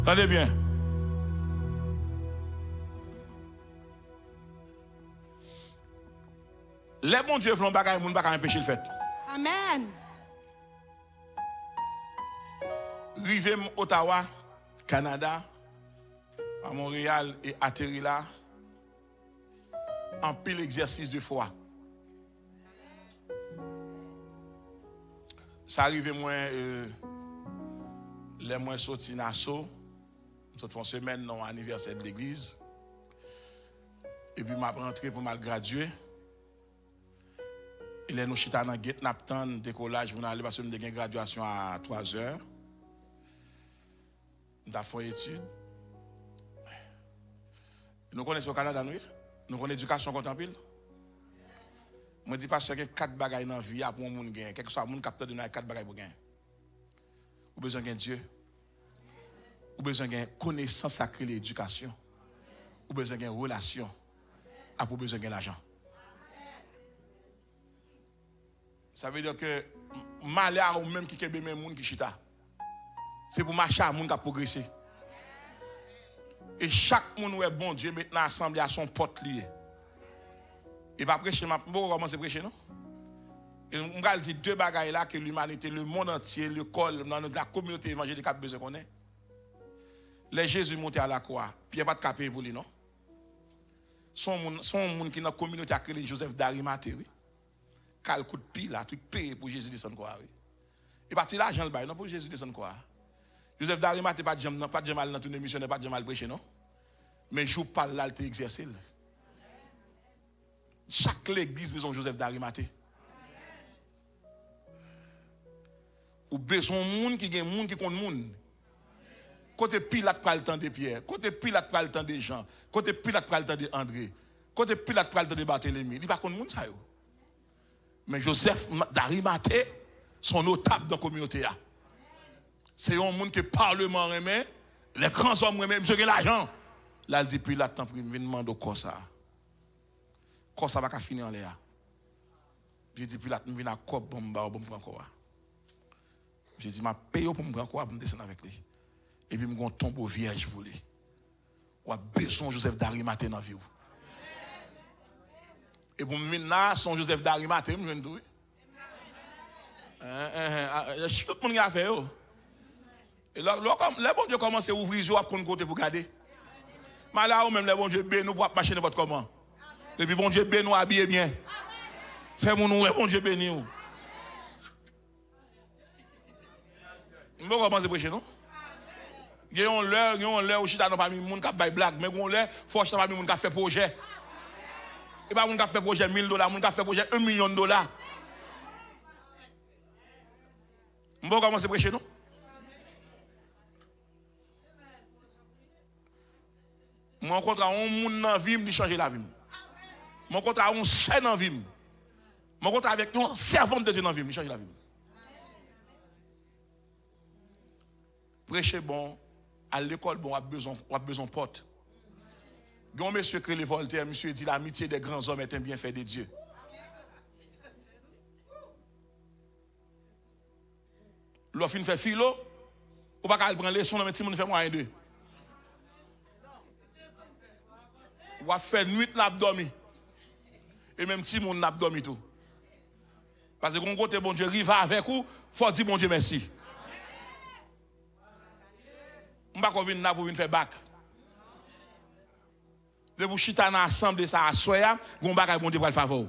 Attendez bien. Les bons dieux font bagaille, moun pas empêcher le fait. Amen. Rive Ottawa, Canada, à Montréal et atterri là, en pile exercice de foi. Ça arrive moi, les moins sortis Nassau, toute une semaine dans l'anniversaire de l'église, et puis m'a rentré pour mal graduer. Il est nous chita dans gate naptan décollage pour aller parce que nous avons une graduation à 3h. Nous avons fait études. Nous connaissons au Canada, nous connaissons l'éducation contemporaine. Je dis parce qu'il y a 4 bagages dans la vie pour un monde gagner. Quel que soit le monde capteur de 4 bagages pour gagner. Vous avez besoin de Dieu. Vous avez besoin de connaissance sacrée de l'éducation. Vous avez besoin de relation. Vous avez besoin de l'argent. Ça veut dire que malheur ou même qui kebe même monde qui chita. C'est pour marcher à monde qui a progressé. Et chaque monde où est bon Dieu maintenant assemblé à son porte lié. Et pas prêcher, je commencer à prêcher, non? Et on va dire 2 bagailles là que l'humanité, le monde entier, l'école, la communauté évangélique a besoin de connaître. Les Jésus monté à la croix, puis il n'y a pas de capé pour lui, non? Son monde qui est dans la communauté a créé Joseph d'Arimathée, oui. Quel coup de pile là, tout payé pour Jésus descendre quoi, oui. Et parti l'argent le bail, non pour Jésus descendre quoi. Joseph d'Arimathée pas de mal dans toute émission, pas de mal prêcher, non? Mais je parle là, il exercé. Chaque église a besoin de Joseph d'Arimathée. Ou besoin de monde qui gagne monde qui compte monde. Côté Pilate prend le temps de Pierre, côté Pilate prend le temps de Jean, côté Pilate prend le temps de André, côté Pilate prend le temps de Barthélemy. Il pas contre monde ça yo. Mais Joseph d'Arimathée sont notables dans la communauté. C'est un monde qui parlement remet, les grands hommes remet, monsieur qui l'argent. Là il dit Pilate tant pris, viens demander quoi ça. Quoi ça va pas finir en l'air. J'ai dit Pilate, viens à quoi bon me prendre quoi. J'ai dit m'a payé pour me prendre quoi pour me descendre avec lui. Et puis je tombe au vierge pour lui. Ou a besoin de Joseph d'Arimathée dans la vie. Et pour me là, son Joseph d'Arimathée, je me dis. Tout le monde a fait. Et là, les bons dieux commencent à ouvrir les yeux pour côté pour garder. Mais là, même les bons dieux bénis nous pour marcher n'importe comment. Et puis bon Dieu bénis nous habiller bien. Fais-moi nous, bon Dieu bénis nous. On va commencer à prêcher, non? Il y a un l'heure où je suis dans parmi les gens qui ont fait blague, mais il y a un l'heure où je suis dans parmi les gens qui ont fait projet. Et pas les gens qui ont fait projet $1000, les gens qui ont fait projet $1 million. On va commencer à prêcher, non? Je rencontre un monde dans la vie, je change la vie. Je rencontre un seul dans la vie. Je rencontre avec un servant de Dieu dans la vie, je change la vie. Prêcher bon, à l'école bon, on a besoin de porte. Il y a un monsieur qui est Voltaire, monsieur dit l'amitié des grands hommes est un bienfait de Dieu. L'offre fait philo, ou pas qu'elle prend les leçons, mais si on fait moins deux. Ou a fait nuit l'abdomen. Et même si mon abdomen tout. Parce que quand côté bon Dieu arrive avec vous, il faut dire bon Dieu merci. Je ne vais pas venir pour venir faire bac. De vous chiter dans l'assemblée, ça a soya, vous ne bon Dieu pour le favor.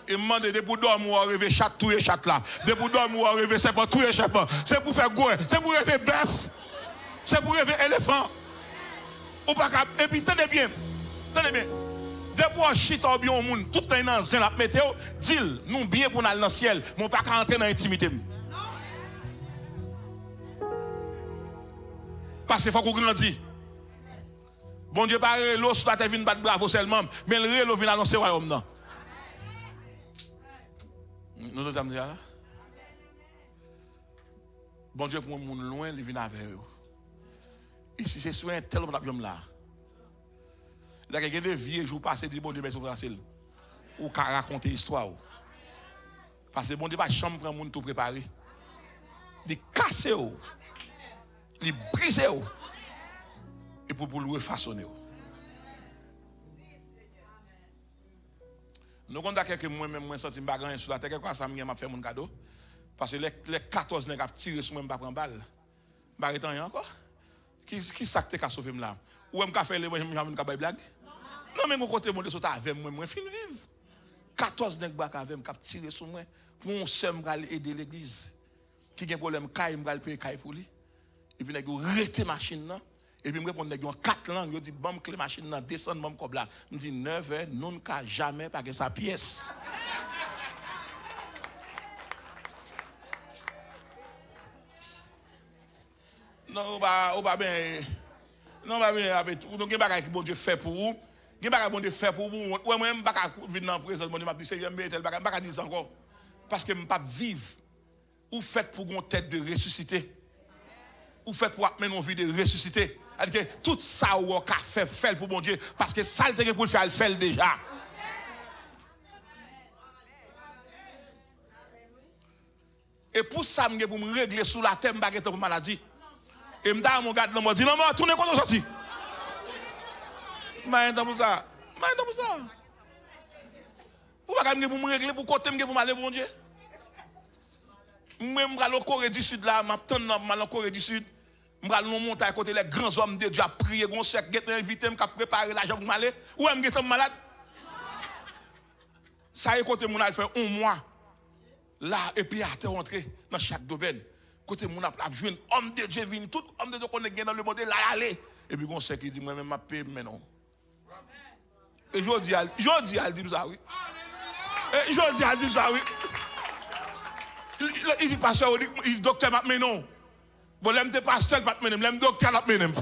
Et me demande de pour dormir ou rêver chat tout et chat là. De pour dormir ou rêver serpent tout et serpent. C'est pour faire goût, c'est pour rêver bœuf. C'est pour rêver éléphant. Ou pas et puis tenez bien. Tenez bien. De pour chiter au bien au monde, tout est dans la météo, dit nous bien pour aller dans le ciel, mais pas entrer dans l'intimité. Parce qu'il faut qu'on grandisse. Bon Dieu, pas l'eau sur la terre vient battre bravo seulement, mais le réel vient annoncer le royaume. Nous nous avons dit là. Bon Dieu, pour un monde loin, il vient avec eux. Et si c'est sur un tel homme là, il y a quelqu'un de vieux jours passés, dit bon Dieu, mais c'est ou qu'à raconter l'histoire. Parce que bon Dieu, pas chambre pour un monde tout préparé. Il casse. il brise et pour le refaçonner. Nous avons quelques moi-même, moi, senti bagarre sur la terre, quoi, ça m'a fait mon cadeau. Parce que les 14 nègres qui tiré sur moi, je ne pas prendre balle. Je ne pas encore. Qui s'acte qu'à sauver là? Ou je fait les moi, je ne blague? Non, mais mon côté, mon dessus, avec moi, je fin vivre. 14 nègres qui tiré sur moi, pour un seul aider l'église. Qui a un problème, je vais payer pour lui. Et puis, je vais arrêter la machine. Et puis, je réponds en 4 langues. Je dis, bon, que la machine descend, bon, comme là. Je dis, 9 heures, nous ne jamais pas sa pièce. Non, on va bien. Non, on va bien. Donc, il y a des choses que bon Dieu fait pour vous. Il y a des choses que bon Dieu fait pour vous. Ou moi, je ne vais pas venir dans la présence. Bon Dieu m'a dit, Seigneur, je ne vais pas dire ça encore. Parce que je ne vais pas vivre. Ou faites pour une tête de ressusciter. Ou faites pour mener une vie de ressusciter. C'est-à-dire que tout ça, ou on fait pour bon Dieu. Parce que ça, le pour le faire, il fait déjà. Et pour ça, je vais me régler sous la tête, je vais pour maladie. Et je me mon gars, je me dis, non, mais tournez contre sorti. Je vais pour ça. Pourquoi je vais me régler pour côté, je vais aller pour bon Dieu. Je vais aller au Corée du Sud, là, je vais aller au Corée du Sud. Je vais aller monter à côté les grands hommes de Dieu à prier, je vais inviter, je vais préparer l'argent pour m'aller. Ou je vais malade. Ça y est, côté mon fait 1 mois. Là, et puis, à te rentrer dans chaque domaine. Côté mon a joué un homme de Dieu venu, tout homme de Dieu qu'on est dans le monde, là, aller. Et puis, on sait qu'il dit, moi-même, ma paix, mais non. Et je dis, elle dit ça, oui. Et je dis, elle dit ça, oui. Il dit, pasteur, il dit, docteur, mais non. Bon, l'aime pas pasteur, mais l'aime docteur, mais non.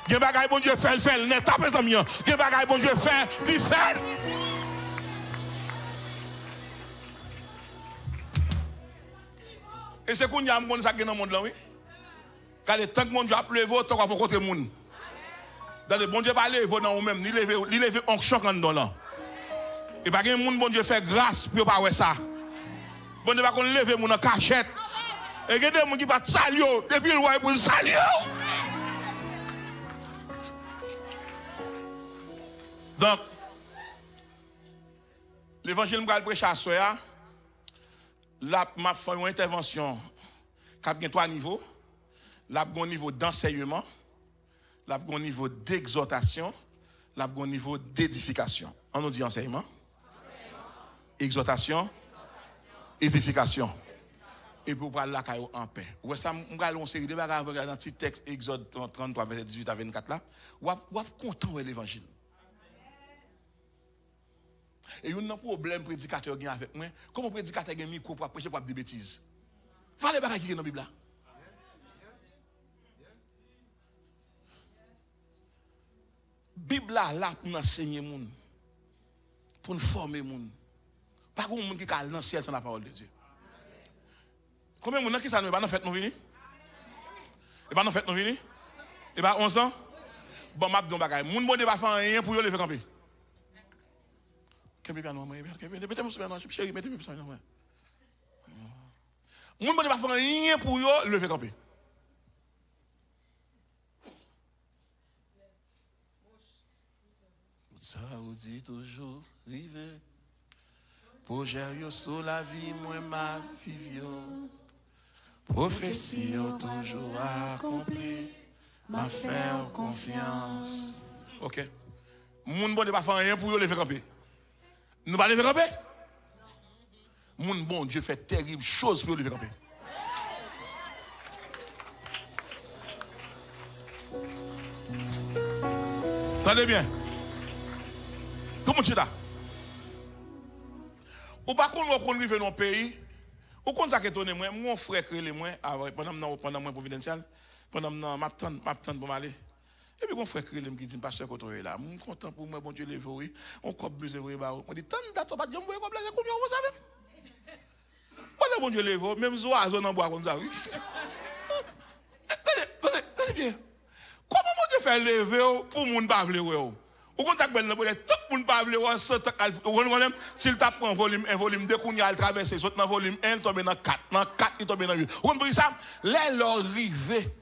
Il y a des bagages, bon Dieu, fait, n'est pas ça, il y a des bagages, bon Dieu, fait, il fait. Et c'est qu'on y a un monde qui est dans le monde là, oui. Car le temps que mon Dieu a levé, tant qu'on peut contre le monde. Dans le bon Dieu pas lever dans vous-même, ni lever onction quand dans là. Et pas que monde bon Dieu fait grâce pour pas voir ça. Bon Dieu pas qu'on lever mon en cachette. Et que des gens qui pas saluer depuis le roi pour saluer. Donc l'évangile me prêcher à soya. Là, m'a fait une intervention qui a 3 niveaux. Là, il y a un niveau d'enseignement. Là, il y a un niveau d'exhortation. Là, il y a un niveau d'édification. On nous dit enseignement, exhortation, édification. Et pour parler là, en paix. Ouais, ça, je vais une série de bagages dans le petit texte Exode 33, verset 18 à 24 là. Ou content de l'évangile. Et il y a un problème prédicateur qui avec moi. Comment prédicateur a un micro pour prêcher pour des bêtises? Il faut les bagages qui sont dans la Bible. La Bible là pour nous enseigner les gens, pour nous former les gens. Pas comme les gens qui sont dans le ciel sans la parole de Dieu. Combien de gens qui sont dans la fête nous venir? Et pas dans la fête nous venir? Et pas 11 ans? Bon, je vais dire un bagage. Les gens ne vont pas faire rien pour lever camper. Mettez-moi chérie, mettez-moi sur moi. Mon ne va faire rien pour lever camper. Ça vous dit toujours rivé. Projet sur la vie, moi ma vie. Prophétie toujours accomplie. Ma faire confiance. Ok. Mon ne va faire rien pour lever camper. Nous allons lever camper. Mon bon Dieu fait terrible chose pour lever camper. Attendez bien. Tout le monde est là. Ou pas qu'on arrive dans le pays, ou qu'on s'est étonné moi, mon frère créé moi pendant moi providentiel, pendant m'attendre pour m'aller. Et puis mon frère créé qui dit pasteur quand est là, je suis content pour moi bon Dieu lever oui, on coupe besoin oui ba. On dit tant date pas Dieu me voyer comme là, c'est combien vous savez? Voilà bon Dieu lever, même oiseau dans bois comme ça oui. Tenez bien. Comment bon Dieu fait lever pour moun pas vle ouais? Ou contact ben tout le monde pas vle ouais s'il t'a prend volume 1 volume 2 qu'on y a traverser saute dans volume 1 tomber dans 4 dans 4 il tombe dans 8. Vous comprenez ça? Les leur rivé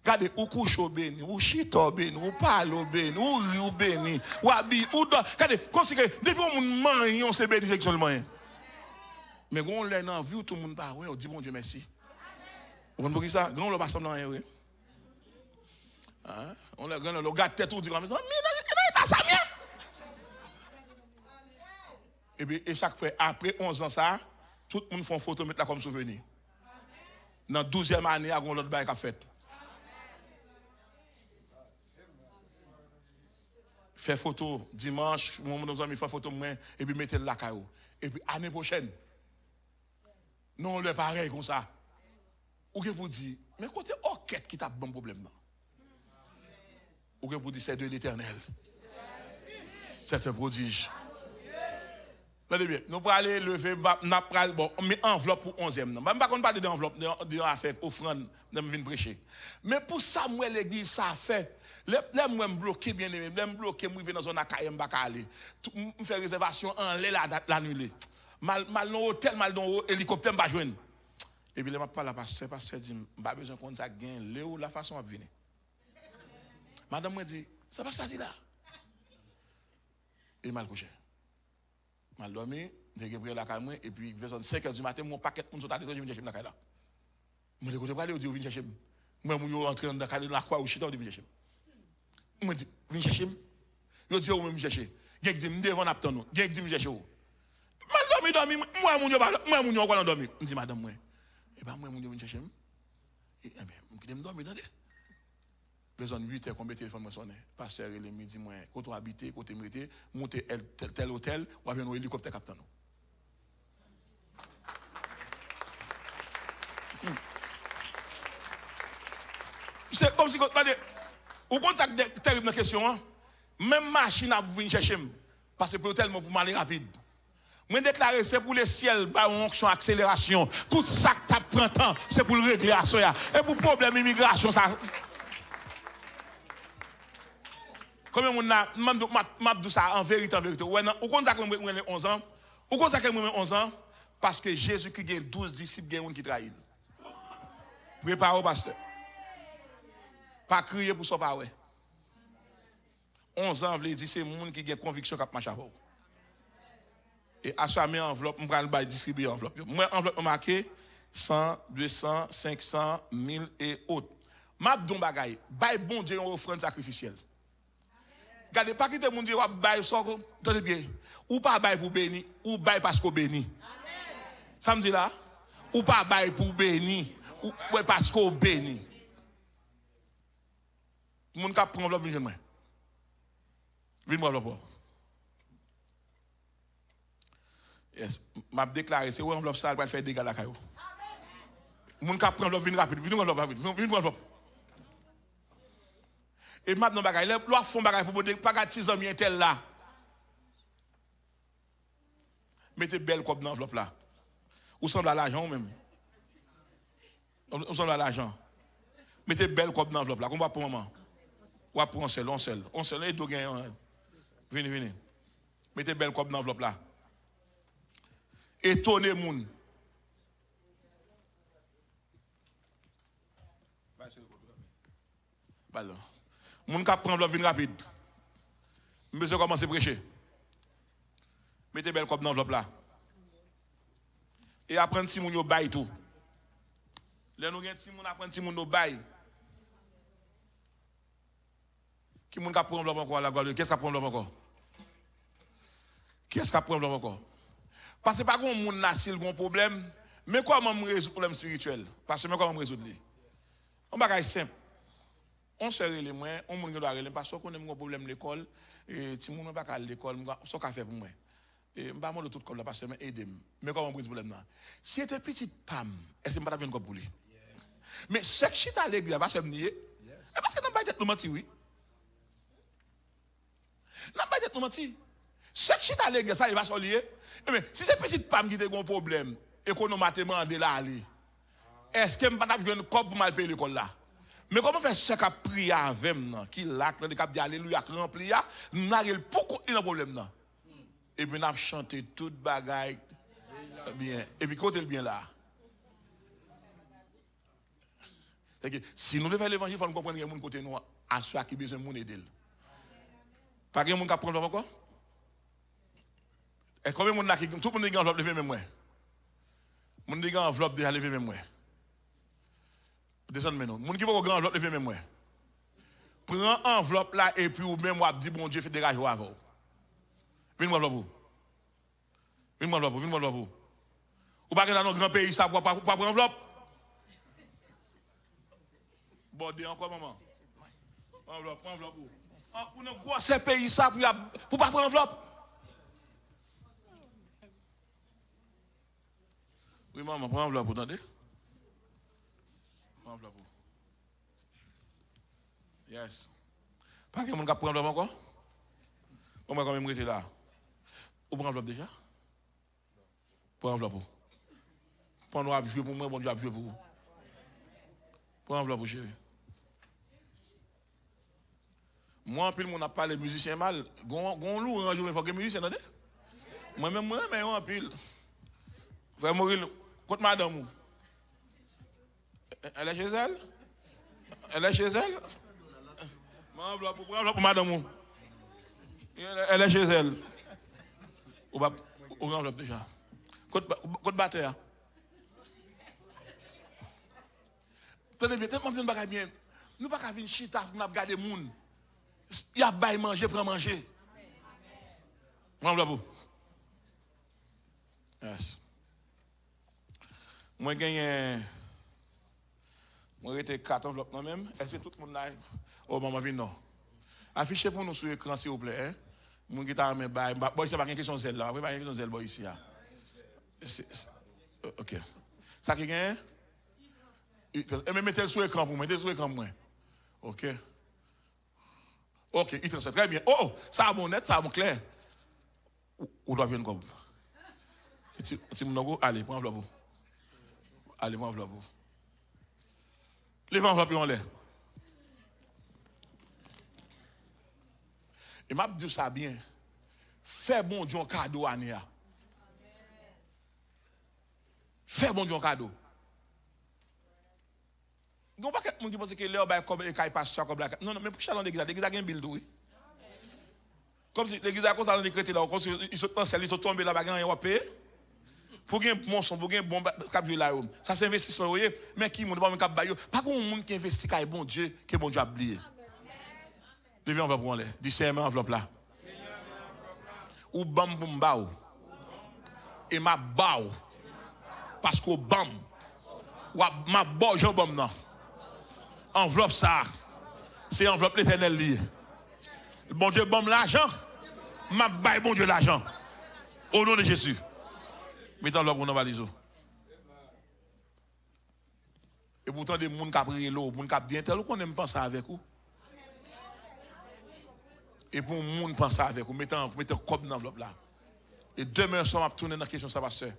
Regardez, ou couche au béni, ou chita au béni, ou parle au béni, ou ri au béni, ou habille, ou dans. Regardez, comme si, depuis qu'on mange, on se bénit sexuellement. Mais quand on l'a dans la vie, tout le monde parle, on dit bon Dieu merci. Vous comprenez ça? Quand on ne passe pas dans rien, oui. On le regarde tête, on dit comme ça, mais ça bien. Et bien, et chaque fois, après 11 ans, ça, tout le monde fait une photo, mettre là comme souvenir. Dans la 12e année, il y a l'autre bail qui a fait. Fait photo dimanche, mon ami fait photo moi et puis mettez la caillou. Et puis année prochaine, non le pareil comme ça. Ou que vous dire, mais côté enquête qui t'a bon problème là. Ou que vous dire c'est de l'Éternel. C'est un prodige. Regardez bien, nous allons aller lever, bon, mais enveloppe pour 11e. Je ne vais pas parler d'enveloppe, d'affaires, offrande, de venir prêcher. Mais pour ça, moi, l'église, ça a fait. Là, moi, je bloqué, bien aimé, je bloqué, je vais dans une akaye, je ne vais pas aller. Je fais réservation en l'annulé. Mal dans l'hôtel, mal dans l'hélicoptère, je ne vais pas joindre. Et puis, je ne parle à pasteur, pasteur dit, je n'ai pas besoin qu'on ça gagne, Léo, la façon de venir. Madame me dit, ça va ça dit là. Et mal couché. Mal dormi, j'ai pris la caméra et puis vers 5h du matin, mon paquet de monde sont allés, je viens chercher la caméra là. Je me dis, quand je viens chercher, moi, je suis rentré dans la croix ou chita, je viens chercher. Je me dis, viens chercher. Je dis, où je chercher. Je dis, je devant n'attendre. Je dis, je chercher. Mal dormi, moi, je suis encore dormi. Je dis, madame, moi, et bien, moi, je viens chercher. Et bien, je me dormi, attendez. Besoin de 8 heures, combien de téléphones sonné? Pasteur, il me dit, moi, quand on habite, quand on est monter tel hôtel, ou bien un hélicoptère captain. C'est comme si, vous comprenez cette terrible question, même machine à venir chercher, parce que pour tellement pour m'aller rapide. Moi, déclarer, c'est pour le ciel, par une onction, accélération. Tout ça que tu prends temps, c'est pour le régler à ça. Et pour le problème immigration, ça. Combien de monde m'a dit ça en vérité, en vérité. Ou quand ça que moi 11 ans? Ou quand ça que moi 11 ans? Parce que Jésus qui gagne 12 disciples qui trahit. Préparez-vous, pasteur. Pas crier pour ça, pas ouais. 11 ans, veut dire c'est le monde qui a conviction qui marche avec. Et à ce moment, enveloppe, je vais distribuer enveloppe. Moi, enveloppe marqué 100, 200, 500, 1000 et autres. M'a don bagay, bay bon Dieu une offrande sacrificielle. Regardez, pas quitter mon Dieu, bay ça, attendez bien. Ou pas bay pour bénir, ou bay parce qu'on bénit. Ça me dit là? Ou pas bay pour bénir, ou parce qu'on bénit. Mon cap prend enveloppe, viens moi. Viens moi enveloppe. Yes, m'a déclaré, c'est où enveloppe ça, elle va faire des dégâts la caillou. Mon cap prend enveloppe, viens rapide, viens enveloppe rapide, viens enveloppe. Et maintenant, bagay, les lois font bagay pour dire, pas gâter 6 ans, tel là. Mettez belle comme dans l'enveloppe là. Ou semble à l'argent même. Ou semble à l'argent. Mettez belle comme dans l'enveloppe là. Qu'on va pour moment. Ou pour on seul. On seul, et deux gagnants. Venez. Mettez belle comme dans l'enveloppe là. Étonnez moun. Ballon. Moun ka prend l'enveloppe vin rapide. Monsieur commence à prêcher. Mettez belle comme dans l'enveloppe là. Et apprendre si moun yo bail tout. Là nous gen si moun apprendre si moun yo bail. Qui moun ka prend l'enveloppe encore la gloire. Qu'est-ce qu'a prend l'enveloppe encore? Qu'est-ce qu'a prend l'enveloppe encore? Parce que pas qu'on moun là s'il gon problème, mais comment me résoudre problème spirituel? Parce que comment me résoudre li? On bagay simple. On se relève moi, on moun doit relève parce qu'on a un problème l'école et si moun pas à l'école, ça qu'a fait pour moi. Et m'pa moi de toute école là parce que aider. Mais comment brise problème là? Si était petite pam, est-ce que m'pa venir comme pour lui? Mais ce qui chita l'église parce que me nier. Parce que n'a pas tête nous mentir oui. N'a pas tête nous mentir. Ce qui chita l'église ça il va se lier. Mais si c'est petite pam qui a un problème économiquement de là aller. Est-ce que m'pa venir comme pour mal payer l'école là? Mais comment faire ce qu'a prié avec moi, qui l'a, qui a dit alléluia, qui rempli, n'a pas pour continuer le problème. Et puis, nous avons chanté toute bagaille bien. Et puis, côté le bien là. Si nous devons faire l'évangile, il faut nous comprendre qu'il y a des gens côté nous, à ceux qui ont besoin de nous aider. Pas qu'il y a des gens qui prennent encore? Et combien de gens qui tout le monde a enveloppe levé même moi? Mon qui a enveloppe déjà levé même moi. Descends maintenant. Mon qui a enveloppe levé même moi. Prends enveloppe là et puis ou même ou dit bon Dieu fait dégage ou avant. Viens moi enveloppe. Viens moi enveloppe, viens moi enveloppe. Ou pas que dans nos grands pays ça pour prendre enveloppe. Bon, encore maman. Enveloppe, prends enveloppe. Pour nous gros ces pays ça pour pas prendre enveloppe. Oui maman, prends enveloppe, attendez. Prends enveloppe. Yes. Pas que mon gars prend enveloppe encore? On va quand même rester là. Ou prend enveloppe déjà? Prends enveloppe. Prends enveloppe jouer pour moi, bon Dieu a joué pour vous. Prends enveloppe chérie. Moi, en plus, on n'a pas les musiciens mal. Gon lourd, il faut que les musiciens, attendez. Moi-même, mais en pile. Frère Maurice, contre madame. Elle est chez elle? Elle est chez elle? Enveloppe pour madame. Elle est chez elle. Ou enveloppe déjà. Côte batteur. Tenez bien, tellement bien. Nous ne pouvons pas venir chita pour nous regarder les gens. Il y a bail manger, prendre manger. Enveloppe. Yes. Moi, j'ai été 4 enveloppes moi-même. Est-ce que tout le monde là? Oh, maman, viens non. Affichez pour nous sur l'écran, s'il vous plaît. Hein? Mon qui t'a amené bail. Bon, c'est pas une question de zèle là. Pas une question de zèle, boy, ici. Ok. Ça qui gagne? Et mettez-le sur l'écran pour moi. Mettez-le sur l'écran pour moi. Ok. Ok, il transfère. Très bien. Oh, ça a mon net, ça a mon clair. Où doit venir comme? Allez, prends l'enveloppe. Allez, prends l'enveloppe. Les enveloppes en l'air. Et m'a dit ça bien. Fais bon Dieu un cadeau à Nia. Fais bon Dieu un cadeau. Il n'y a pas quelqu'un qui pense que l'heure va comme les cailles passent comme la. Non, mais pour chaque l'église, l'église a un build, oui. Comme si l'église a commencé à décréter là, ils sont en ils sont tombés là-bas, ils ont payé. Pour gagner bon son, pour gagner bon cap là. Ça c'est investissement, vous voyez. Mais qui monde pas même cap bayo. Pas qu'on monde qui investit qui bon Dieu, que bon Dieu a oublié. Levez enveloppe pour aller. Dis Seigneur enveloppe là. Ou bam pour m'bao. Et ma bao. Parce qu'au bam. Ou ma bao j'en bam non. Enveloppe ça. C'est enveloppe l'Éternel lié. Bon Dieu bam l'argent. Ma bail bon Dieu l'argent. Au nom de Jésus. Mettons l'homme pour nous valiser. Et pourtant, des gens qui ont pris l'eau, des gens qui ont bien tel, qu'on aime penser avec vous. Et pour les gens qui pensent avec vous, mettez comme dans l'enveloppe là. Et demain, on va tourner dans la question, ça va se faire.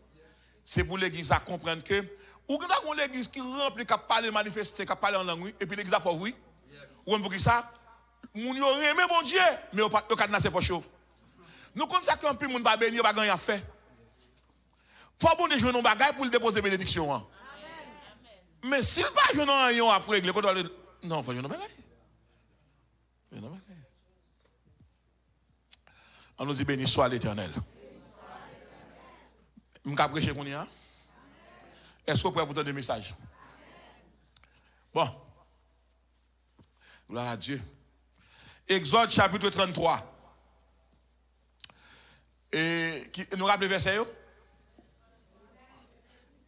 C'est pour l'église à comprendre que, ou qu'on a une église qui remplit, qui parle, manifester, qui parle en langue, et puis l'église a pas oui. Ou pour qui ça? Moun yo aimé bon Dieu, mais au cadenas c'est pas chaud. Nous comme ça qu'un peu moun va bénir, va gagner à faire. Faut bon de jouer nos bagages pour le déposer bénédiction. Amen. Mais s'il pas jouer non rien à régler, non, faut jouer nos bagages. On nous dit béni soit l'Éternel. M'ka prêcher qu'on y a. Est-ce que vous pouvez vous donner des messages? Bon. Gloire à Dieu. Exode chapitre 33. Et nous rappelez verset?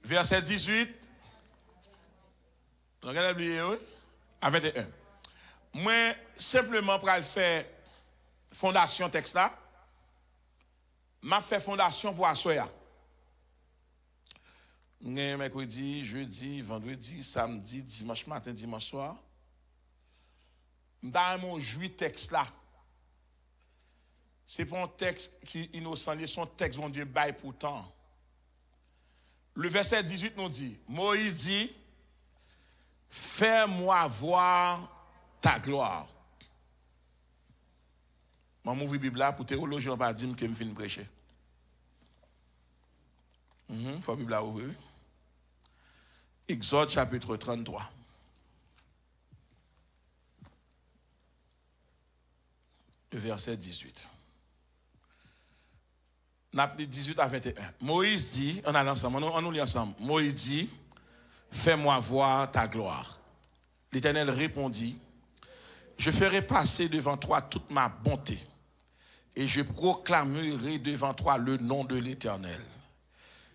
Verset 18. Regardez à 21. Moi, simplement pour faire fondation texte là, m'a fait fondation pour assoya. Mercredi, jeudi, vendredi, samedi, dimanche matin, dimanche soir. Dans mon jouit texte là. C'est pas un texte qui est innocent, c'est un texte mon Dieu bail pourtant. Le verset 18 nous dit, Moïse dit, fais-moi voir ta gloire. Je vais ouvrir la Bible là pour théologie, on va dire que je viens prêcher. Il faut la Bible là ouvrir. Exode chapitre 33. le verset 18. On a 18 à 21. Moïse dit, on a l'ensemble, on nous lit ensemble. Moïse dit, fais-moi voir ta gloire. L'Éternel répondit, je ferai passer devant toi toute ma bonté et je proclamerai devant toi le nom de l'Éternel.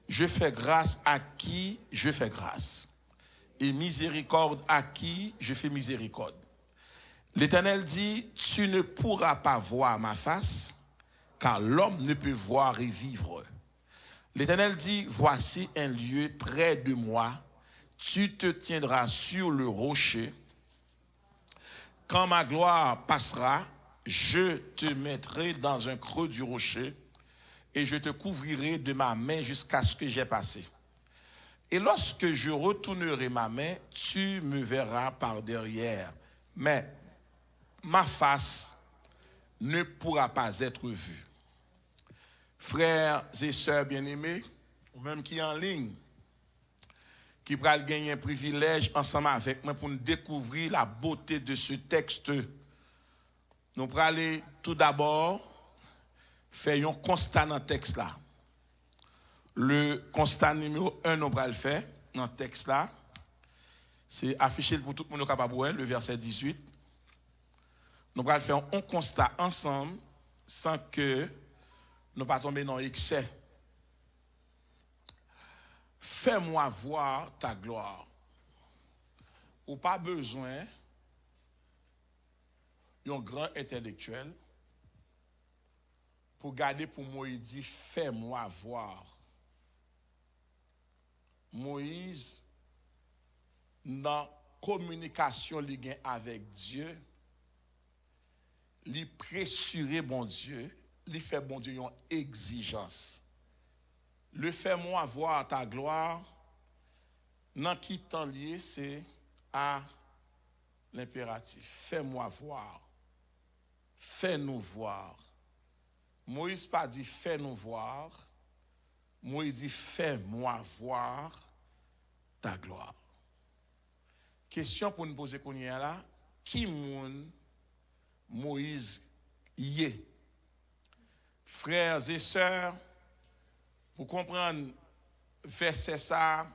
Je fais grâce à qui je fais grâce et miséricorde à qui je fais miséricorde. L'Éternel dit, tu ne pourras pas voir ma face, car l'homme ne peut voir et vivre. L'Éternel dit, voici un lieu près de moi, tu te tiendras sur le rocher. Quand ma gloire passera, je te mettrai dans un creux du rocher et je te couvrirai de ma main jusqu'à ce que j'aie passé. Et lorsque je retournerai ma main, tu me verras par derrière, mais ma face ne pourra pas être vue. Frères et sœurs bien-aimés, ou même qui en ligne, qui pourra gagner un privilège ensemble avec moi pour nous découvrir la beauté de ce texte. Nous pourrons aller tout d'abord faire un constat dans le texte là. Le constat numéro 1, nous pourrons le faire dans le texte là. C'est affiché pour tout le monde capable de voir, le verset 18. Nous allons faire un constat ensemble sans que nous ne pas tomber dans l'excès. Fais-moi voir ta gloire. Ou pas besoin d'un grand intellectuel pour garder pour Moïse dit fais-moi voir. Moïse, dans la communication avec Dieu, il pressurer bon Dieu, il fait bon Dieu une exigence. Le fais-moi voir ta gloire, dans qui temps lié, c'est à l'impératif. Fais-moi voir. Fais-nous voir. Moïse pas dit fais-nous voir. Moïse dit fais-moi voir ta gloire. Question pour nous poser qu'on y est là. Qui moun Moïse y est? Frères et sœurs, pour comprendre verset ça,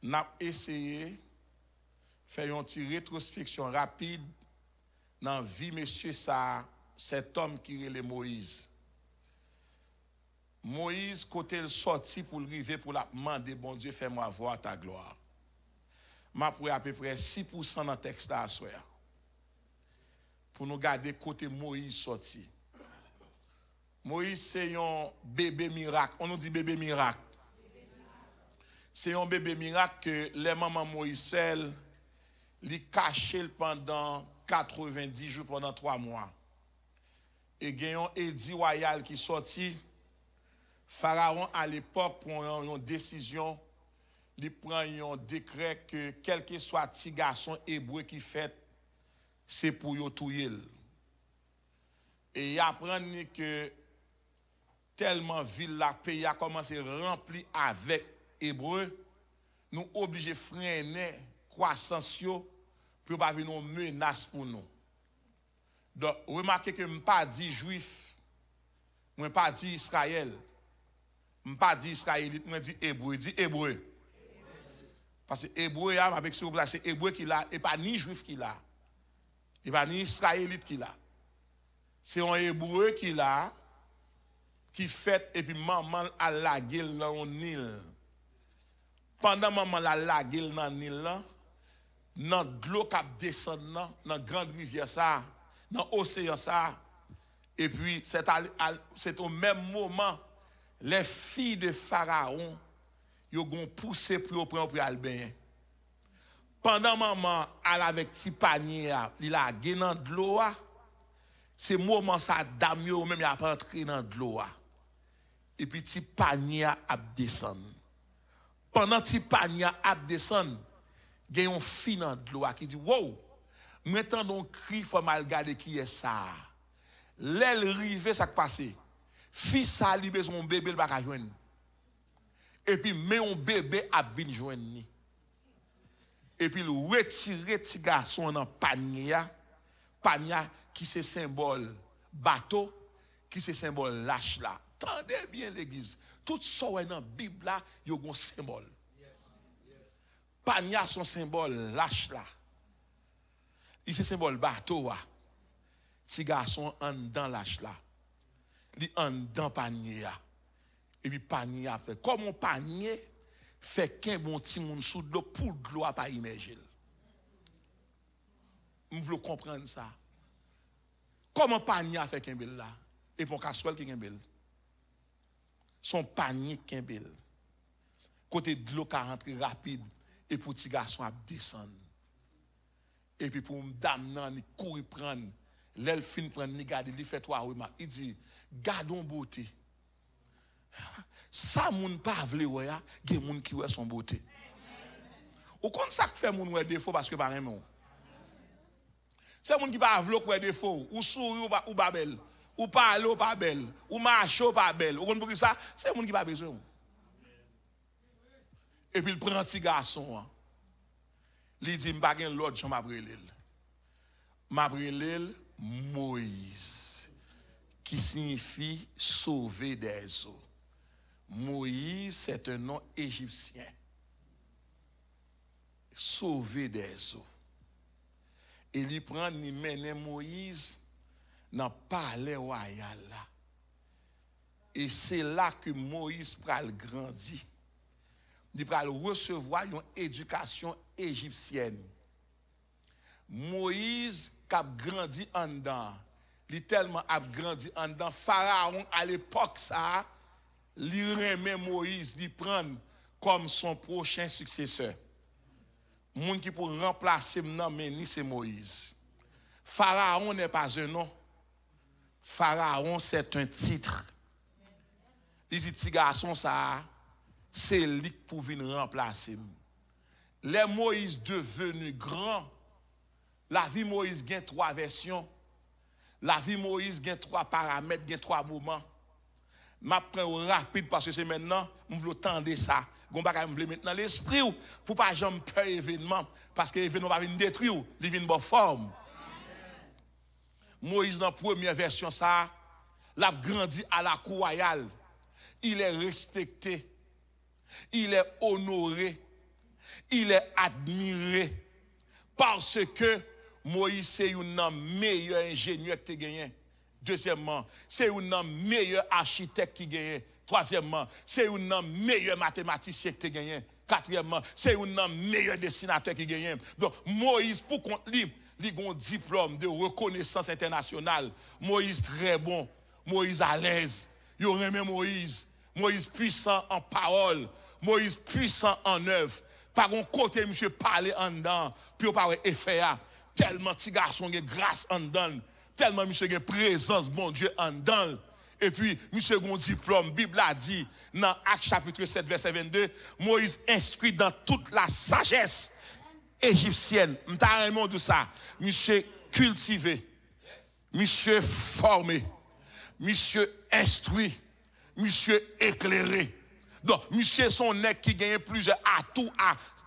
nous avons essayé de faire une petite rétrospection rapide dans la vie monsieur ça, cet homme qui est le Moïse. Moïse, côté le sorti pour arriver pour la demander, bon Dieu, fais-moi voir ta gloire. Je vais à peu près 6% dans le texte là, pour nous garder côté Moïse sorti. Moïse, c'est un bébé miracle. On nous dit bébé miracle. C'est un bébé miracle que les mamans Moïse fait, il caché pendant 90 jours, pendant 3 mois. Et il y a un édit royal qui sorti. Pharaon, à l'époque, prend une décision, il prend un décret que quel que soit petit garçon hébreu qui fait, c'est pour y tuer. Et il apprend que tellement ville la pays a commencé à remplir avec hébreu, nous obligés de freiner croissance pour pas venir une menace pour nous. Donc remarquez que je ne pas dit juif, je ne pas dit Israël, je ne pas dit israélite, je dis hébreu, dit hébreu. Parce que hébreu avec ce c'est hébreu qui l'a et pas ni juif qui l'a. Et pas ni israélite qui l'a. C'est un hébreu qui l'a qui fait et puis maman a la gueule dans le Nil. Pendant maman la gueule dans le Nil là, dans l'eau qui descend dans la grande rivière ça, dans l'océan ça, et puis c'est au même moment les filles de Pharaon yo gon poussé pour prendre Albin. Pendant maman elle avec petit panier, il a gagné dans de l'eau, c'est moment ça dame yo même il a pas entré dans de l'eau. Et puis petit panier a descendre. Pendant petit panier a descendre, il y a une fille dans de l'eau qui dit wow, maintenant on crie faut mal garder qui est ça. L'aile rive ça qui passé. Fils ça li besoin bébé il va ka joindre. Et puis mais un bébé a venir joindre ni. Et puis il retire petit garçon dans panier qui c'est symbole bateau qui c'est symbole lâche là. Tendez bien l'église. Tout ça dans la Bible là, il y a un symbole. Pania son symbole lâche là. Il c'est symbole bateau là. Petit garçon en dans lâche là. Il en dans panier là. Et puis panier a fait comme un panier fait qu'un bon petit monde sous de l'eau pour de l'eau pas immerger. Vous voulez comprendre ça? Comment panier a fait qu'un bel là? Et pour casserole qui est bel. Son panier qui est bel. Côté de l'eau qui rentre rapide et pour petit garçon à descendre. Et puis pour dame nan il courir prendre l'elle fin prendre ni garder il fait trois remarques. Il dit gardons beauté. Ça moun pas vle ouais ya, gen moun qui ouais son beauté. Ou kon ça que fait moun ouais défaut parce que pas aimé. C'est moun qui pas vle ouais défaut, ou souri ou pas belle, ou parler ou pas belle, ou marcher ou pas belle. Ou kon pour ça, c'est moun qui pas besoin. Et puis il prend un petit garçon. Il dit m'pa gen l'autre Jean m'abrelel. M'abrelel Moïse qui signifie sauver des eaux. Moïse, c'est un nom égyptien. Sauver des eaux. Et il prend, il mène Moïse dans le palais royal. Et c'est là que Moïse pral grandi. Il pral recevoir une éducation égyptienne. Moïse qui a grandi en dedans. Il tellement a grandi en dedans. Pharaon à l'époque ça. Li remet Moïse, li prendre comme son prochain successeur. Moun qui pour remplacer maintenant mais c'est Moïse. Pharaon n'est pas un nom. Pharaon c'est un titre. Il dit petit garçon ça c'est lui pour venir remplacer. Les Moïse devenu grand. La vie Moïse gagne trois versions. La vie Moïse gagne trois paramètres, gagne trois moments. Je prends rapide parce que c'est maintenant, je veux tendre ça. Je veux maintenant l'esprit pour pas jamais peur événement. Parce que l'événement va venir détruire, il vient de bonne forme. Moïse, dans la première version, ça, l'a grandi à la cour royale. Il est respecté, il est honoré, il est admiré. Parce que Moïse, c'est un meilleur ingénieur que tu as gagné. Deuxièmement, c'est un meilleur architecte qui gagne. Troisièmement, c'est un meilleur mathématicien qui gagne. Quatrièmement, c'est un meilleur dessinateur qui gagne. Donc, Moïse, pour qu'on lui, il a un diplôme de reconnaissance internationale. Moïse très bon. Moïse à l'aise. Il remet Moïse. Moïse puissant en parole. Moïse puissant en œuvre. Par un côté, monsieur parler en dedans. Puis par effet, tellement petit garçon qui grâce en dedans. Tellement monsieur a présence, bon Dieu, en dedans. Et puis, monsieur a un diplôme. Bible a dit, dans Actes chapitre 7, verset 22, Moïse instruit dans toute la sagesse égyptienne. M'ta de ça. Monsieur cultivé. Monsieur formé. Monsieur instruit. Monsieur éclairé. Donc, monsieur son nègre qui gagne plusieurs atouts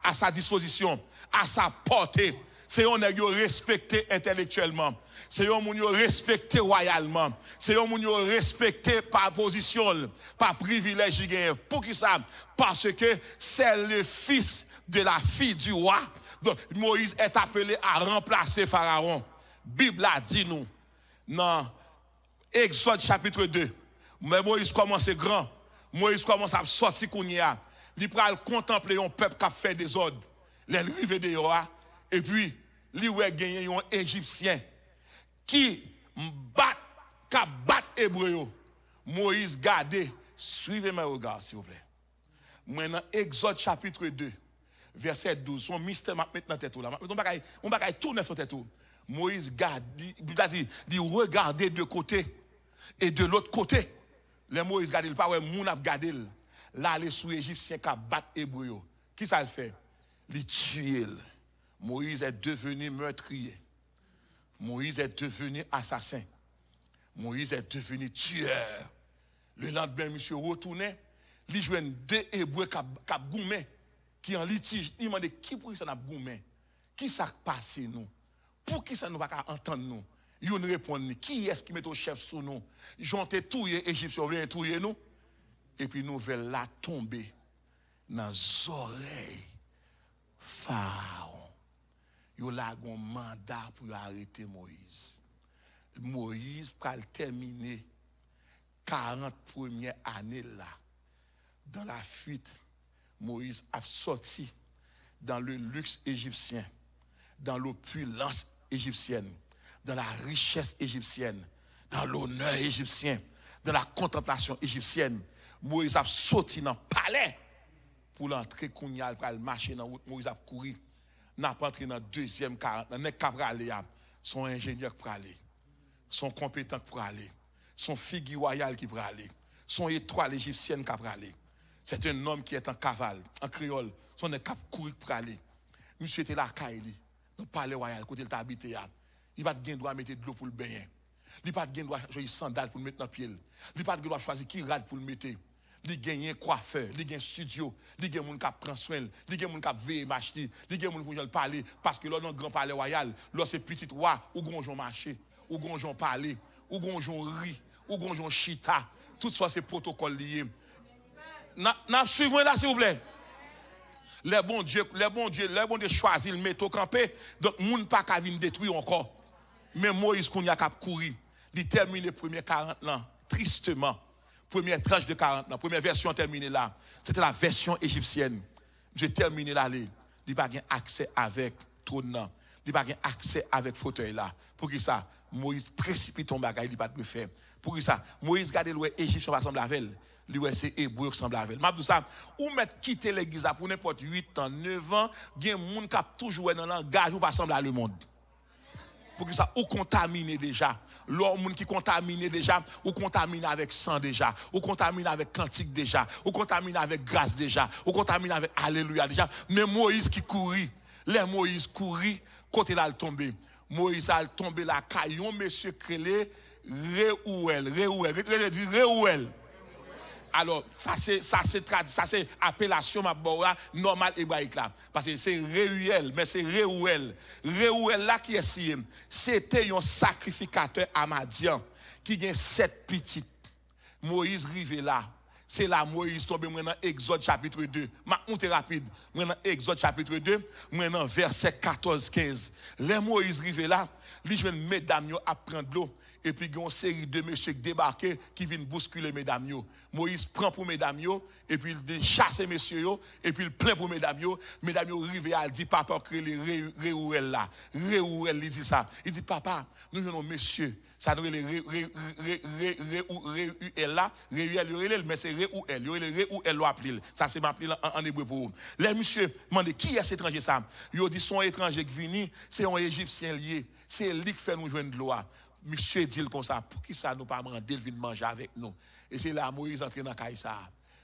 à sa disposition, à sa portée. C'est un nègre respecté intellectuellement. C'est un moun respecté royalement. C'est un moun respecté par position, par privilège. Pour qui ça? Parce que c'est le fils de la fille du roi. Donc, Moïse est appelé à remplacer Pharaon. Bible a dit nous, dans Exode chapitre 2, mais Moïse commence grand. Moïse commence à sortir Kounia. Il va contempler un peuple qui a fait des ordres. Les rivets de Yoa. Et puis, il va gagner un Égyptien qui bat Hébreu. Moïse garde. Suivez mes regards, s'il vous plaît. Maintenant, Exode chapitre 2, verset 12. Son mystère maintenant dans tête là. On va tourner sur tête. Moïse garde. Il regarde de côté et de l'autre côté. Les Moïse garde, il pas ouais moun ap garde là les sous égyptiens qui battent hébreu. Qui ça le fait? Il tue. Moïse est devenu meurtrier. Moïse est devenu assassin. Moïse est devenu tueur. Le lendemain, monsieur retourné, il joue deux hébreux qui goumé, qui en litige. Il demande qui pour ça n'a goumé? Qui ça passe nous? Pour qui ça nous va pas entendre nous? Ils répondent, qui est-ce qui met au chef sous nous? Ils ont touillé Égyptiens, ils ont touillé nous. Et puis nouvelle là tomber dans les oreilles Pharaon. Il a un mandat pour arrêter Moïse. Moïse va terminer 40 premières années là. Dans la fuite, Moïse a sorti dans le luxe égyptien, dans l'opulence égyptienne, dans la richesse égyptienne, dans l'honneur égyptien, dans la contemplation égyptienne. Moïse a sorti dans le palais pour l'entrer pour le marcher dans la route. Moïse a couru. N'a pas entré dans le deuxième 40. Dans le son ingénieur pour aller, son compétent pour aller, son figure royale qui pour aller, son étoile égyptienne qui pour aller. C'est un homme qui est en cavale, en créole. Son est cap courir pour aller. Monsieur était là, Kaili, dans le palais royal, côté il t'a habité. Il va te droit mettre de l'eau pour le baigner. Il va te droit choisir sandales pour le mettre dans le pied. Il va te droit choisir qui rade pour le mettre. Il gagne un coiffeur, il gagne un studio, il gagne un monde qui prend soin, il gagne un monde qui veille marcher, il gagne un monde qui parler parce que là dans le grand palais royal, là c'est petit roi ou gonjon marché, ou gonjon parler, ou gonjon ri, ou gonjon chita, tout ça c'est protocole lié. N'a suivez là s'il vous plaît. Les bons Dieu choisir le métaux campé, donc monde pas qu'à venir détruire encore. Mais Moïse qu'on y a cap courir, il termine les premiers 40 ans tristement. Première tranche de 40 ans, première version terminée là. C'était la version égyptienne. J'ai terminé là. Il n'a pas accès avec trône. Il n'a pas accès avec fauteuil là. Pour qui ça? Moïse précipite ton bagage, il n'a pas de faire. Pour qui ça? Moïse garde le Égyptien va sembler avec elle. Lui c'est hébreu qui semble avec elle. M'a dit ça, ou mettre quitter l'église pour n'importe 8 ans, 9 ans, il y a des gens qui toujours dans le langage ou pas sembler à le monde. Pour que ça, ou contaminé déjà. L'homme qui contaminé déjà, ou contaminé avec sang déjà, ou contaminé avec cantique déjà, ou contaminé avec grâce déjà, ou contaminé avec alléluia déjà. Mais Moïse qui courit, les Moïse courit, côté là il tombé. Moïse a tombé la caillon, monsieur Krélé, Réouel. Alors, ça c'est appellation normale hébraïque là. Parce que c'est Réuel, mais c'est Réouel. Réouel là qui est si, c'était un sacrificateur amadien qui a 7 petites. Moïse rivé là. C'est là Moïse tombe dans Exode chapitre 2. Ma monte rapide. Dans Exode chapitre 2, dans verset 14-15. Les Moïse rivé là, li jwen mesdames yo à prendre l'eau. Et puis, il y a une série de messieurs qui débarquent, qui viennent bousculer mesdames. Moïse prend pour mesdames, et puis il chasse messieurs, et puis il plaint pour mesdames. Mesdames arrivent et dit, papa, crée les Réouel là. Réouel, il dit ça. Il dit, papa, nous avons messieurs. Ça nous les Réouel là. Réouel, mais c'est Réouel. Réouel l'a appelé. Ça, c'est appelé en hébreu pour vous. Les messieurs demandent, qui est cet étranger ça? Ils dit, son étranger qui vient, c'est un Égyptien lié. C'est lui qui fait nous joindre de loi. Monsieur dit comme ça, pour qui ça nous pas demander de venir manger avec nous? Et c'est là Moïse entre dans Kaïsa.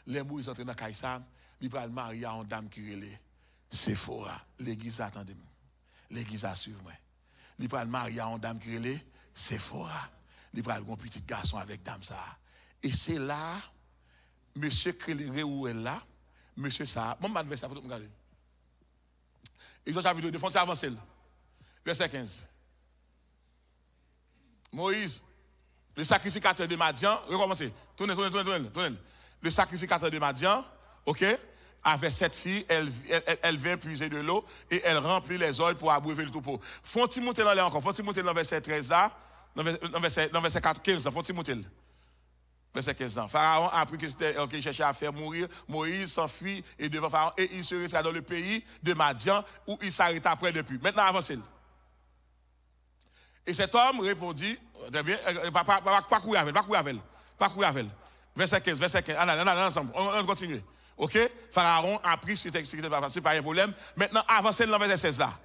Les Moïse entre dans Kaïsa, il va le marier à une dame qui relève. Sephora. L'église attendez-moi. L'église a suivre-moi. Il va le marier à une dame qui relève. Sephora. Il va le un petit garçon avec dame ça. Et c'est là, monsieur Krélé où est là, monsieur ça. Bon, je vais ça pour regarder. Exode chapitre 2, foncez avancer. Verset 15. Moïse, le sacrificateur de Madian, recommencez. Tournez. Le sacrificateur de Madian, ok, avait 7 filles, elle vient puiser de l'eau et elle remplit les oeils pour abreuver le troupeau. Font-ils monter dans l'air encore? Font-ils monter dans verset 13 là? Dans verset 15 là, font-ils monter? Verset 15 ans. Pharaon a appris qu'il cherchait à faire mourir. Moïse s'enfuit et devant Pharaon et il se retira dans le pays de Madian où il s'arrêta près de puits. Maintenant, avancez. Et cet homme répondit, très bien, pas courir avec. Verset 15. Allez, ensemble, on continue. Ok? Pharaon a pris ce texte, c'est pas un problème. Maintenant, avancez dans le verset 16 là.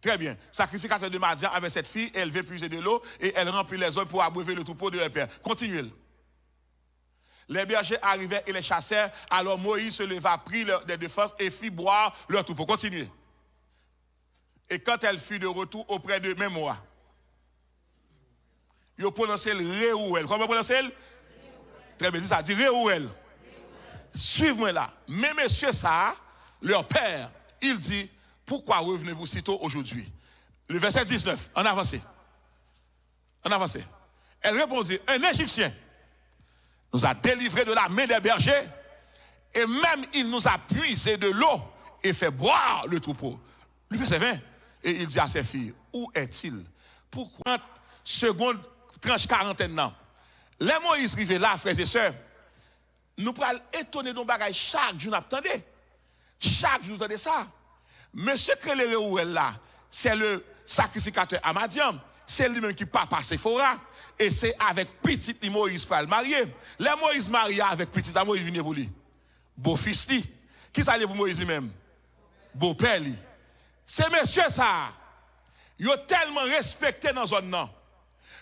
Très bien. Sacrificateur de Madian avait cette fille, elle veut puiser de l'eau et elle remplit les eaux pour abreuver le troupeau de leur père. Continuez. Les bergers arrivaient et les chassèrent. Alors Moïse se leva, prit des défenses et fit boire leur troupeau. Continuez. Et quand elle fut de retour auprès de Mémoire, il a prononcé le Réouel. Comment prononcer le? Très bien, ça dit Réouel. Suivez-moi là. Mais messieurs ça, leur père, il dit, pourquoi revenez-vous si tôt aujourd'hui? Le verset 19, en avancé. On avance. Elle répondit, un Égyptien nous a délivrés de la main des bergers et même il nous a puisé de l'eau et fait boire le troupeau. Le verset 20, et il dit à ses filles, où est-il? Pourquoi seconde tranche quarantaine ans? Les Moïse rivé là, frères et sœurs, nous pourrons étonner nos bagages chaque jour, attendez. Chaque jour, attendez ça. Monsieur Krele là, c'est le sacrificateur Amadiam. C'est lui-même qui papa Sephora. Et c'est avec petit Moïse pour le marier. Les Moïse marié avec petit Moïse vient pour lui. Beau-fils li. Qui ça pour Moïse lui-même? Beau-père li. C'est monsieur ça. Ils ont tellement respecté dans la zone.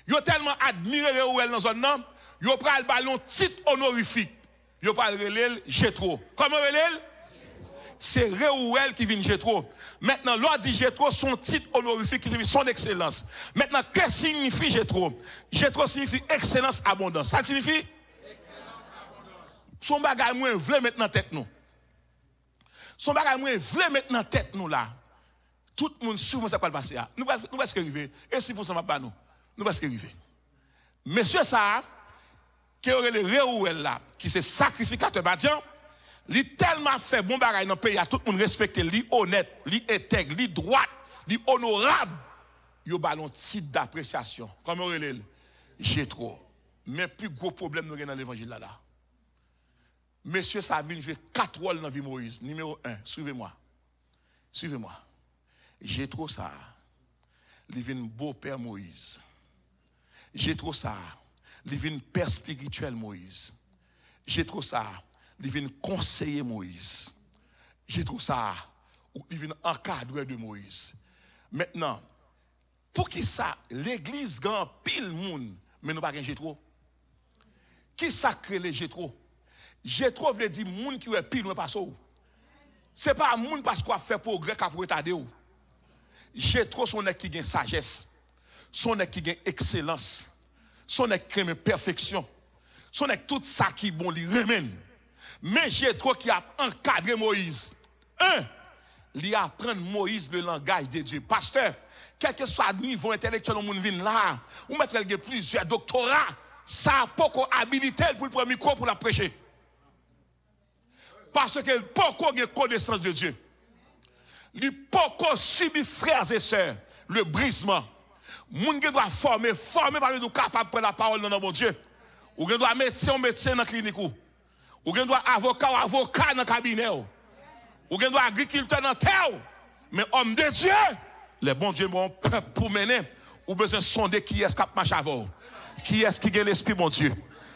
Ils ont tellement admiré dans la zone. Ils ont pris le ballon titre honorifique. Ils ont pris le Jétro. Comment relève? C'est Réouel qui vient Jétro. Maintenant, l'on dit Jétro, son titre honorifique qui signifie son excellence. Maintenant, qu'est-ce que signifie Jétro? Jétro signifie excellence, abondance. Ça signifie? Excellence, abondance. Son bagage moins vle maintenant tête nous. Son bagage moins vle maintenant tête nous là. Tout le monde souvent ça va passer. Nous presque arriver. Et si pour ça va pas nous. Nous presque arriver. Monsieur ça qui aurait le Réouel là, qui c'est sacrificateur badian. Li tellement fait bon bagay dans le pays, tout le monde respecte, li honnête, li intègre, li droit, li honorable. Yo ballon titre d'appréciation. Comme on relève, j'ai trop. Mais plus gros problème nous dans l'évangile là. Monsieur Savine fait 4 rôles dans la vie de Moïse. Numéro 1, suivez-moi. Suivez-moi. J'ai trop ça. Il vient beau-père Moïse. J'ai trop ça. Il vient père spirituel Moïse. J'ai trop ça. Il vient conseiller Moïse. J'ai trouvé ça. Il vient encadrer de Moïse. Maintenant, pour qui ça, l'église grand pile monde, mais nous pas gen Jétro. Qui ça crée les Jétro? Jétro veut dire monde qui est pile, nous pas ça. C'est pas monde parce qu'on a fait progrès qu'a pour retarder. Jétro son qui gagne sagesse, son qui gagne excellence, son qui aime perfection, son tout ça qui bon li remène. Mais Jétro qui a encadré Moïse. Il apprend Moïse le langage de Dieu. Pasteur, quel que soit le niveau intellectuel où on vient là, ou mettre plusieurs doctorats, ça n'a pas habilité pour le premier micro pour la prêcher. Parce que beaucoup de connaissance de Dieu. Il beaucoup subit frères et sœurs le brisement. Moun qui doit former par nous capable de prendre la parole dans notre Dieu. Ou qui doit médecin dans la clinique. Ou qui doit avocat dans le cabinet. Ou qui doit agriculteur dans la terre. Mais homme de Dieu, les bons dieux mon peuple pour mener. Ou besoin de sonder qui est-ce qui marche avant. Qui est-ce qui a l'esprit mon Dieu.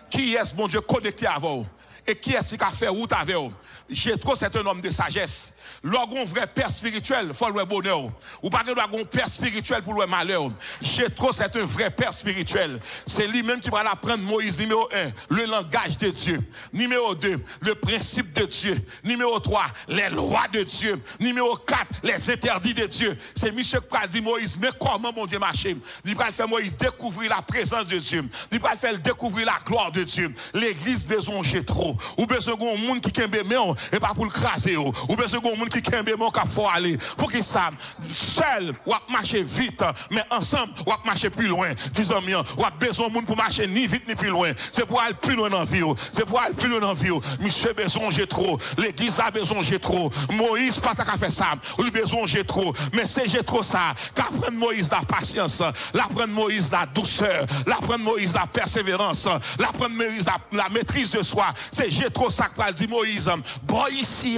Qui est-ce mon Dieu connecté avant. Et qui est-ce qui a fait route avec vous? Jétro, c'est un homme de sagesse. Lorsqu'on vrai père spirituel, il faut le bonheur. Ou pas que un père spirituel pour le malheur. Jétro, c'est un vrai père spirituel. C'est lui-même qui va apprendre Moïse, numéro 1, le langage de Dieu. Numéro 2, le principe de Dieu. Numéro 3, les lois de Dieu. Numéro 4, les interdits de Dieu. C'est monsieur qui dit Moïse, mais comment mon Dieu marche? Il va faire Moïse découvrir la présence de Dieu. Il va faire découvrir la gloire de Dieu. L'église besoin de Jétro. Ou besoin d'un monde qui kembe men et pas pour le craser. Ou besoin d'un monde qui kembe men qui faut aller. Pour qui ça seul ou marcher vite mais ensemble ou marcher plus loin. Disons bien, ou besoin de monde pour marcher ni vite ni plus loin. C'est pour aller plus loin dans la vie. C'est pour aller plus loin dans la vie. Monsieur besoin Jétro, l'église a besoin Jétro. Moïse pas ta faire ça. Ou besoin Jétro, mais c'est Jétro ça qu'apprendre Moïse la patience, l'apprendre Moïse la douceur, l'apprendre Moïse la persévérance, l'apprendre Moïse la maîtrise de soi. C'est Jétro ça qui dit Moïse, bon ici,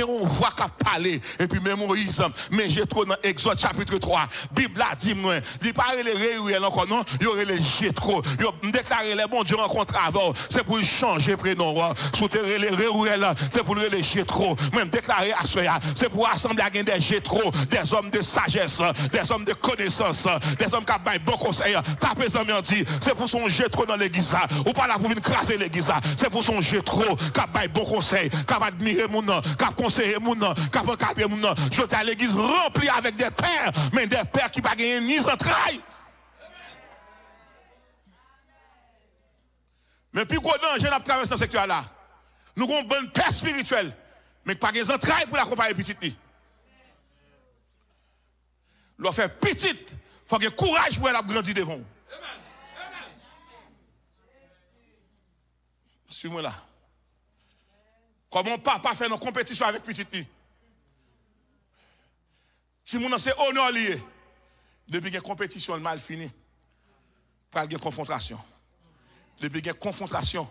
on voit qu'à parler. Et puis même Moïse, mais Jétro dans Exode chapitre 3, Bible a dit, moi, il parle les Réouel encore, non, il y aurait les Jétro, il déclarer les bons Dieu rencontre avant, c'est pour changer prénom, souterrer les Réouel, c'est pour les Jétro, même déclarer à Soya, c'est pour assembler à des Jétro, des hommes de sagesse, des hommes de connaissance, des hommes qui ont bon conseil. Tapez en dit, c'est pour son Jétro dans l'église, ou pas là pour venir craser l'église, c'est pour son Jétro. Qui a bon conseil, qui a admiré mon nom, qui a conseillé mon nom, qui a encadré mon nom. Je suis à l'église remplie avec des pères, mais des pères qui ne gagner ni entrailles. Mais plus gros danger dans traverser dans ce secteur-là. Nous avons une bonne père spirituelle, mais qui n'a pas entrailles pour l'accompagner petit. Leur faire petite, il faut avoir courage pour elle grandir devant. Suis-moi là. Comment papa fait une compétition avec petite fille? Si mon c'est honneur lié, depuis que compétition est mal finie, pour qu'il y ait confrontation. Depuis qu'il y ait confrontation,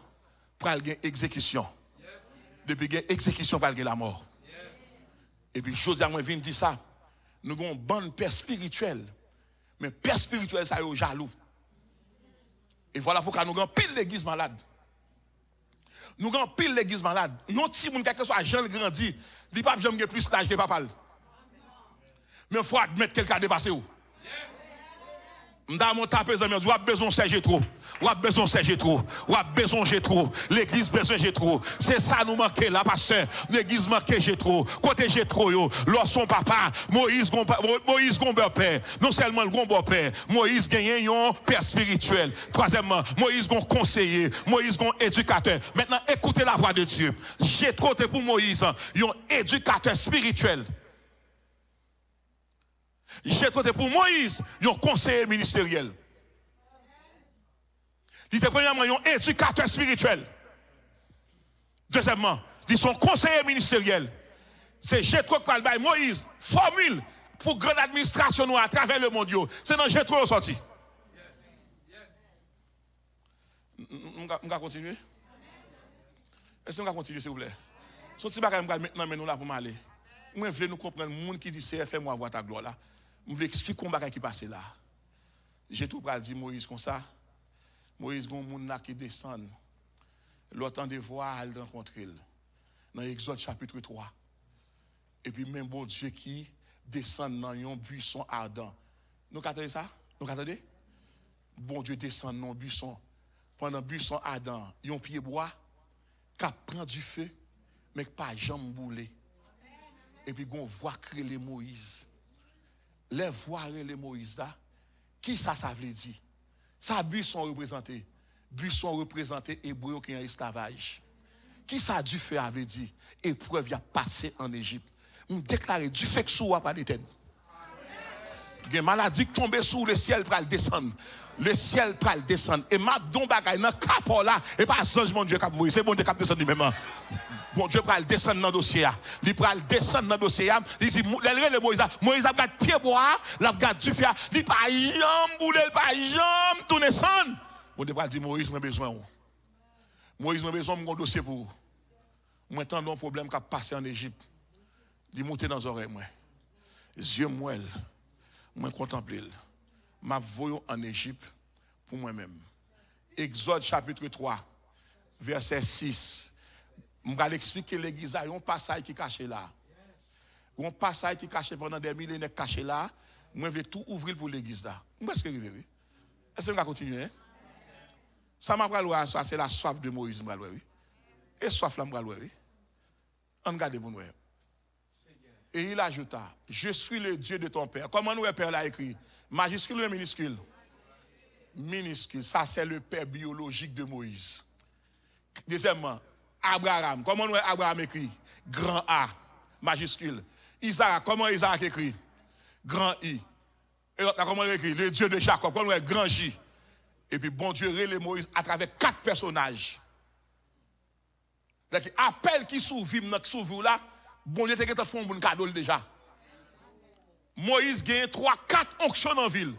pour qu'il y ait exécution. Depuis qu'il y ait exécution, pour qu'il y ait la mort. Et puis, chose à moi, je viens dire ça. Nous avons une bonne paix spirituelle. Mais paix spirituelle, ça y est jaloux. Et voilà pourquoi nous avons pile l'église malade. Nous avons pile l'église malade. Nous, si nous, quel que soit jeune grandi, il n'y a pas besoin de plus d'âge que papa. Mais il faut admettre quelqu'un a dépassé où. M'd'a mon tapé zami, ou a besoin Serge trop. Ou a besoin Serge trop. Ou a besoin j'ai trop. L'église besoin j'ai trop. C'est ça nous manquer là pasteur. L'église manque j'ai trop. Côté j'ai trop yo, leur son papa, Moïse gon père. Non seulement le bon père, Moïse gagne un père spirituel. Troisièmement, Moïse gon conseiller, Moïse gon éducateur. Maintenant écoutez la voix de Dieu. J'ai trop pour Moïse, un éducateur spirituel. J'ai trouvé pour Moïse un conseiller ministériel. Il était premièrement un éducateur spirituel. Deuxièmement, ils sont conseillers ministériels. C'est Jétro qui parle de Moïse, formule pour grande administration à travers le monde. C'est dans Jétro sorti. On va continuer? Est-ce qu'on va continuer, s'il vous plaît? Si vous voulez maintenant, nous là pour m'aller. Moi, je veux nous comprendre le monde qui dit CFM, moi, voir ta gloire là. Je veux expliquer comment qui passe là. J'ai tout dit Moïse comme ça. Moïse, il y a un monde qui descend. L'autant de voir, il rencontre. Dans Exode chapitre 3. Et puis même bon Dieu qui descend dans un buisson ardent. Nous entendez ça? Nous entendez? Bon Dieu descend dans un buisson. Pendant un buisson ardent, il y a un pied bois qui prend du feu, mais qui pas jamais boulé. Et puis on voit créer les Moïse. Les voir les Moïse là, qui ça veut dire? Ça buisson représenté. Buisson représenté hébreu qui est en esclavage. Qui ça du feu avait dit? Épreuve a passé en Égypte. On déclare du fait que sous pas d'éternel. Il y a une maladie qui tombe sous le ciel pour descendre. Le ciel pour descendre. Et ma don bagay dans capot là et pas ange mon Dieu qui vous c'est bon Dieu qui descend lui-même. Bon Dieu pour descendre dans le dossier. Il pour descendre dans le dossier. Il dit le Moïse a gardé pied bois, l'a gardé du feu, il pas jambe bouler, pas jambe tourner sans. Bon Dieu pour dire Moïse a besoin. Moïse a besoin de dossier pour vous. Moi tant un problème qui a passé en Égypte. Il monte dans les oreilles moi. Yeux moelle. Moi contempler. M'a voyons en Égypte pour moi-même. Exode chapitre 3 verset 6. Je vais expliquer l'église il y a un passage qui est caché là. Un passage qui est caché pendant des millénaires caché là. Moi je vais tout ouvrir pour l'église là. Est-ce que vous oui? Est-ce que vous continuer? Ça m'a pris ça c'est la soif de Moïse oui. Et soif là oui. On regarde pour nous. Et il ajouta, je suis le Dieu de ton père. Comment nous, le père l'a écrit? Majuscule ou minuscule? Minuscule. Ça, c'est le père biologique de Moïse. Deuxièmement, Abraham. Comment nous, Abraham écrit? Grand A, majuscule. Isaac, comment Isaac écrit? Grand I. Et là, comment il écrit? Le Dieu de Jacob. Comment nous, grand J. Et puis, bon Dieu, relève Moïse à travers 4 personnages. Donc, appel qui survit là, bon Dieu, t'es fait un bon cadeau déjà. Moïse gagne 3-4 onctions dans la ville.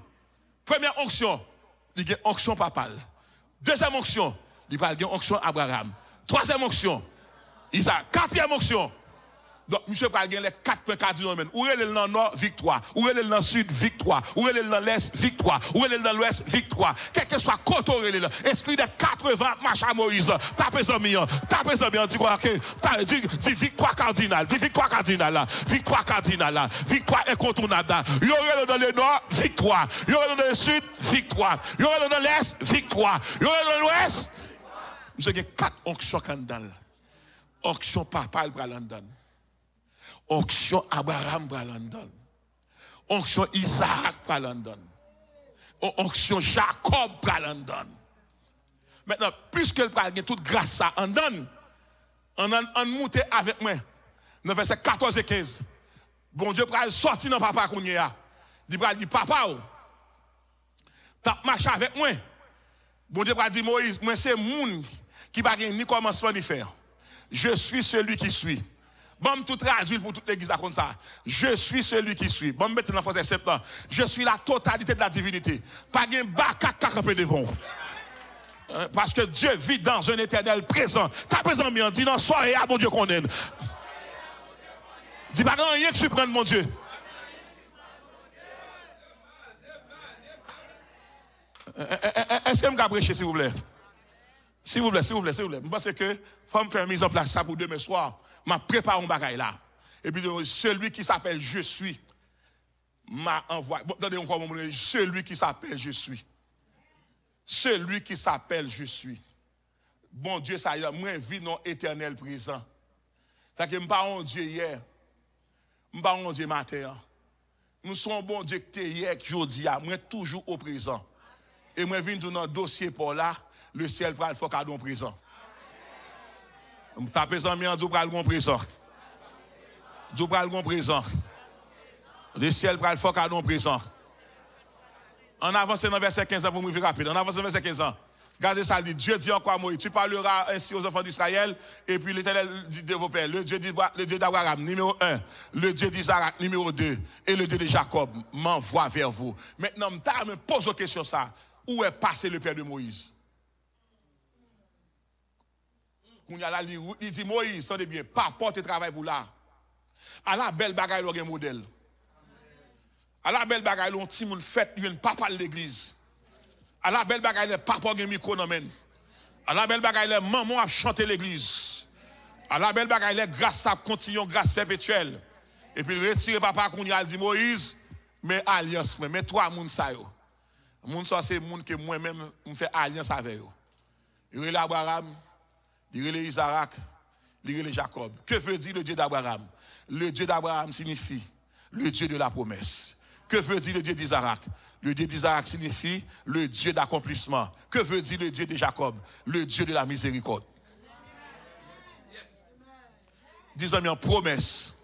Première onction, il gagne onction papale. Deuxième onction, il gagne onction Abraham. Troisième onction, Isaac. Quatrième onction. Donc, monsieur Pral gagne les 4 points cardinaux. Où est le nord, victoire. Où est le sud, victoire. Où est le l'est, victoire. Où est le l'ouest, victoire. Quel que soit côté, esprit de 80 marche à Moïse. Tapez ça, dit quoi que dit victoire cardinale. Dit victoire cardinale là. Victoire cardinale là. Victoire incontournable là. Il y aurait dans le nord, victoire. Il y aurait dans le sud, victoire. Il y aurait dans l'est, victoire. Il y aurait dans l'ouest. Monsieur gagne 4 onctions candidales. Onction papale pour London. Onction Abraham pour London. Onction Isaac pour London. Onction Jacob pour London. Maintenant, puisque le pral toute grâce à London, on monte avec moi. Dans verset 14 et 15. Bon Dieu pral sorti dans papa qu'on y a. Il pral dit papa, t'as marché avec moi. Bon Dieu a dit Moïse, moi c'est moun qui n'a ni commencement ni fin. Je suis celui qui suis. Bon, tout traduit pour toute l'église comme ça. Je suis celui qui suis. Bon, mettez dans la force simple. Je suis la totalité de la divinité. Pas de bacak à camper devant. Parce que Dieu vit dans un éternel présent. Ta présent bien dit dans soirée à mon Dieu qu'on aime. Dis pas rien que tu prennes mon Dieu. Est-ce que je peux prêcher s'il vous plaît? S'il vous plaît. Je pense que il faut me faire mise en place ça pour demain soir. Je prépare un bagage là. Et puis celui qui s'appelle Je suis m'a envoyé. Bon, attendez encore mon moment. Celui qui s'appelle Je suis. Celui qui s'appelle Je suis. Bon Dieu, ça y est, moi vie non éternel présent. Ça que je ne suis pas un Dieu hier. Je ne suis pas un Dieu matin. Nous sommes bon Dieu que tu es hier, aujourd'hui, moi toujours au présent. Et moi viens dans notre dossier pour là, le ciel pral faut cadeau présent. Ta présent mi en dou pral gon présent. Dou pral gon présent. Le ciel pral faut cadeau présent. En avance dans verset 15 ans pour me faire rapide. En avance dans verset 15 ans. Regardez ça, dit Dieu dit encore à Moïse, tu parleras ainsi aux enfants d'Israël, et puis l'Éternel dit de vos pères, le Dieu d'Abraham, numéro 1, le Dieu d'Isaac, numéro 2, et le Dieu de Jacob m'envoie vers vous. Maintenant, je me pose une question ça. Où est passé le père de Moïse? Il dit Moïse, attendez bien, pas porter travail pour là. À la belle bagaille, il y a un modèle. À la belle bagaille, on petit monde fait, il y a un papa de l'église. À la belle bagaille, le papa a un micro dans main. À la belle bagaille, le maman a chanté l'église. À la belle bagaille, le grâce a continué, grâce perpétuelle. Et puis retire papa qu'on y a dit Moïse, mais alliance, mais trois moun sa yo. Moun ça c'est moun que moi-même me fait alliance avec eux. Il y a Abraham, il y a Isaac, il y a Jacob. Que veut dire le Dieu d'Abraham? Le Dieu d'Abraham signifie le Dieu de la promesse. Que veut dire le Dieu d'Isaac? Le Dieu d'Isaac signifie le Dieu d'accomplissement. Que veut dire le Dieu de Jacob? Le Dieu de la miséricorde. Disons-moi promesse,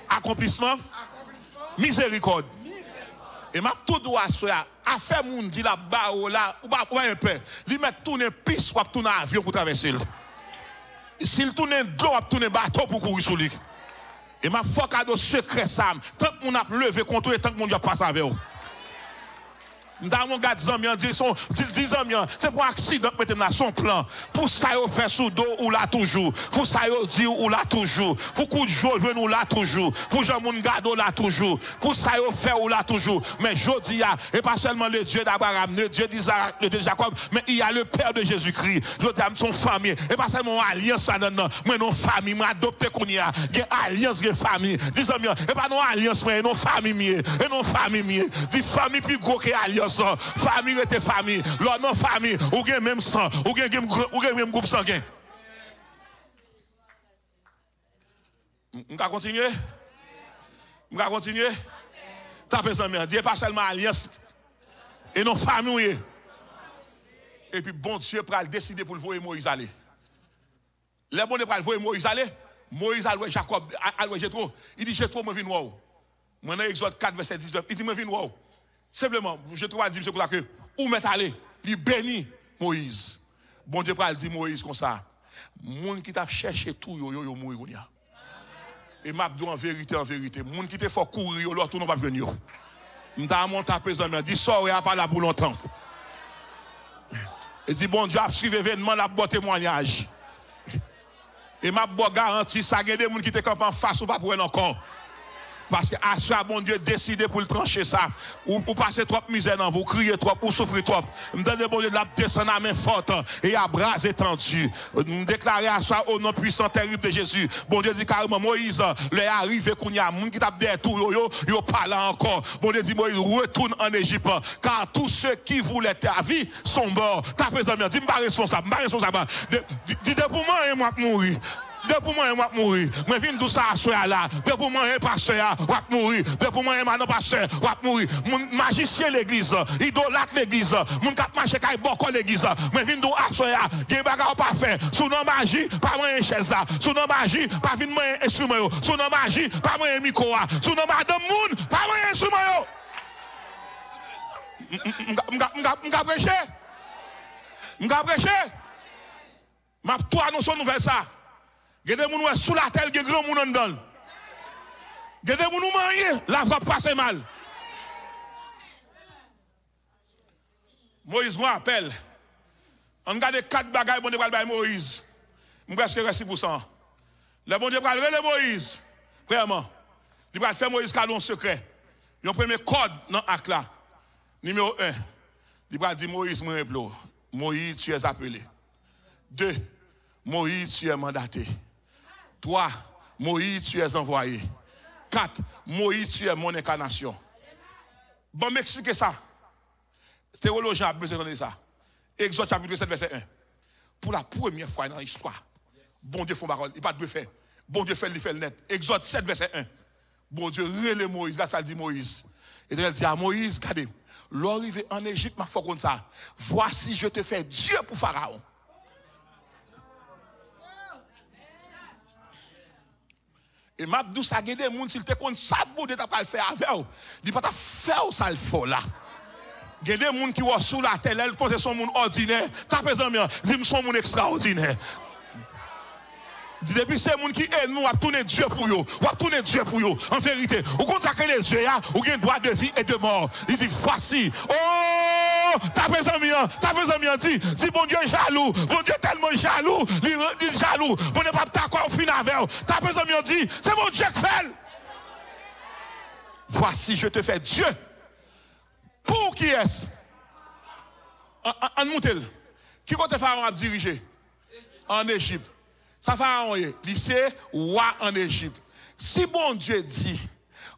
accomplissement, miséricorde. Et m'a tout droit soya a fait moun di la ba ou là ou pas un peu li met tourner piste ou tourner avion pour traverser. S'il tourne d'eau ou tourner bateau pour courir sur lui. Et m'a faut cadeau secret ça tant que moun a levé contre tant que moun a passé avec eux. Dans mon gars, 10 ans, c'est pour un accident que mettre dans son plan. Pour ça, il fait sous dos ou là toujours. Pour ça, il dit ou là toujours. Pour coup de jour, je nous là toujours. Pour Jean mon gado là toujours. Pour ça, il fait ou là toujours. Mais je dis, et pas seulement le Dieu d'Abraham, le Dieu d'Isaac, le Dieu de Jacob, mais il y a le Père de Jésus-Christ. Je dis, son famille. Et pas seulement alliance là-dedans. Mais non famille, moi adopté qu'on y a. Il y a alliance de famille. Disons bien, et pas non alliance, mais non famille. Et non famille. Dis famille plus gros que alliance. Famille était famille. L'autre non famille. Ou bien même sang. Ou bien même groupe sanguin. On va continuer? On va continuer? Tapez ça, mais Dieu pas seulement alliance. Et non famille. Et puis bon Dieu pour décider pour le voir Moïse aller. Les bons pour le voir Moïse aller. Moïse a loué Jacob, a loué Jétro. Il dit Jétro, moi viens voir. Moi dans Exode 4 verset 19, il dit moi viens voir. Simplement, je trouve à dire que où m'est allé, il bénit Moïse. Bon Dieu pour dire Moïse comme ça. Moun qui t'a cherché tout yo mourir. Et m'a dit en vérité, moun qui te faut courir l'autre tout non pas venir. M'ta monté à présent, dit sort et pas là pour longtemps. Et dit bon Dieu a suivi événement la bon témoignage. Et m'a bon garantie ça gagne des moun qui te camp en face ou pas pour encore. Parce que à ce bon Dieu décidé pour le trancher ça, ou passer trop misère dans vous, crier trop, ou souffrir trop. Me donne bon Dieu de la descendre à main forte et à bras étendus. Me déclarer à ça au nom puissant terrible de Jésus. Bon Dieu dit carrément Moïse, le arrivé qu'on y a moun qui tape des tours yo parle encore. Bon Dieu dit Moïse retourne en Égypte car tous ceux qui voulaient ta vie sont morts. Ta présence dit pas responsable, Dis pour moi et moi mourir. Depuis moi, je vais mourir. Je viens de ça à là. Depuis moi, je pasteur, je vais mourir. Depuis moi, je suis pasteur, je vais mourir. Mon magicien l'église, idolâtre l'église, mon cap marché qui beaucoup l'église. Je viens de assoya, des bagages pas fait. Sous nos magie, pas moi une chaise là. Sous nos magie, pas vinn moi un instrument. Sous nos magie, pas moi un micro. Sous nos madame moun, pas moi un instrument. M'ga prêcher. M'ka prêcher. M'a tout annoncer une nouvelle ça. Gade moun sous la terre, grand moun en dedans. Gade moun manye, la va passer mal. Moïse moi appelle. On regarde 4 bagages bon Dieu va le Moïse. Presque 6%. Le bon Dieu va le Moïse. Vraiment. Il va faire Moïse cadeau en secret. Il y a un premier code dans l'acte là. Numéro 1. Il va dire Moïse, Moïse, tu es appelé. 2. Moïse, tu es mandaté. 3. Moïse, tu es envoyé. 4. Moïse, tu es mon incarnation. Bon, m'expliquez ça. Théologien a besoin de ça. Exode chapitre 7, verset 1. Pour la première fois dans l'histoire, bon Dieu fait parole. Il n'y a pas de faire. Bon Dieu fait le net. Exode 7, verset 1. Bon Dieu relève Moïse. Là, ça dit Moïse. Et il dit à Moïse, regardez, l'arrivée en Égypte, m'a fait comme ça. Voici, je te fais Dieu pour Pharaon. Et m'a dit ça, il y a des gens qui te compte ça, bon Dieu t'a pas le faire avec eux. Il pas faire ça le faux là. Il y a des gens qui sont sous la terre, ils pensent que sont monde ordinaire. T'as pas besoin de dire son monde extraordinaire. Depuis ces gens qui aiment nous, on va tourner Dieu pour eux. On va tourner Dieu pour eux. En vérité, vous consacrez les Dieu, vous avez un droit de vie et de mort. Il dit, voici. Oh, t'as besoin de dire, dis bon Dieu jaloux. Bon Dieu tellement jaloux. Il est jaloux. Bon Dieu pas d'accord au final avec vous. T'as besoin de dire, c'est mon Dieu qui fait. Voici, je te fais Dieu. Pour qui est-ce? En montel. Qui compte Pharaon à diriger? En Égypte. Ça Pharaon, lycée, roi en Égypte. Si bon Dieu dit,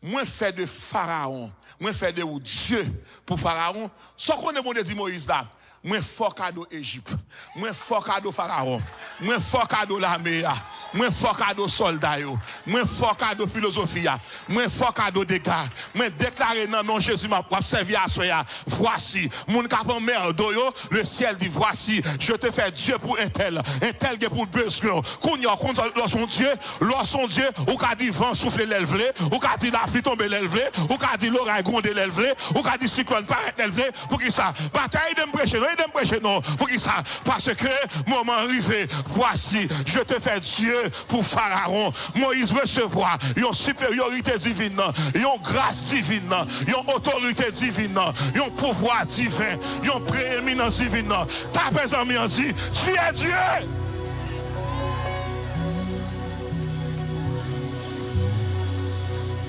moi fait de Pharaon, moi fait de Dieu pour Pharaon, ce qu'on est bon de dire Moïse là, moi fort cadeau Égypte, moi fort cadeau Pharaon, moi fort cadeau l'armée, moi fort cadeau soldat, moi fort cadeau philosophie, moi fort cadeau dégâts, moi déclarer non non Jésus m'a servi à soi. Voici, mon capon merde, le ciel dit voici, je te fais Dieu pour un tel qui est pour besoin. Qu'on y a son Dieu, ou qu'a dit vent souffler l'élevé, ou qu'a dit la pluie tomber l'élevé, ou qu'a dit l'oreille gronder l'élevé, ou qu'a dit cyclone paraître l'élevé, pour qui ça? Bataille de me prêcher, non, pour qui ça? Parce que moment arrivé, voici, je te fais Dieu pour Pharaon. Moïse recevoir une supériorité divine, une grâce divine, une autorité divine, un pouvoir divin, une prééminence divine. Ta besoin de dire, tu es Dieu.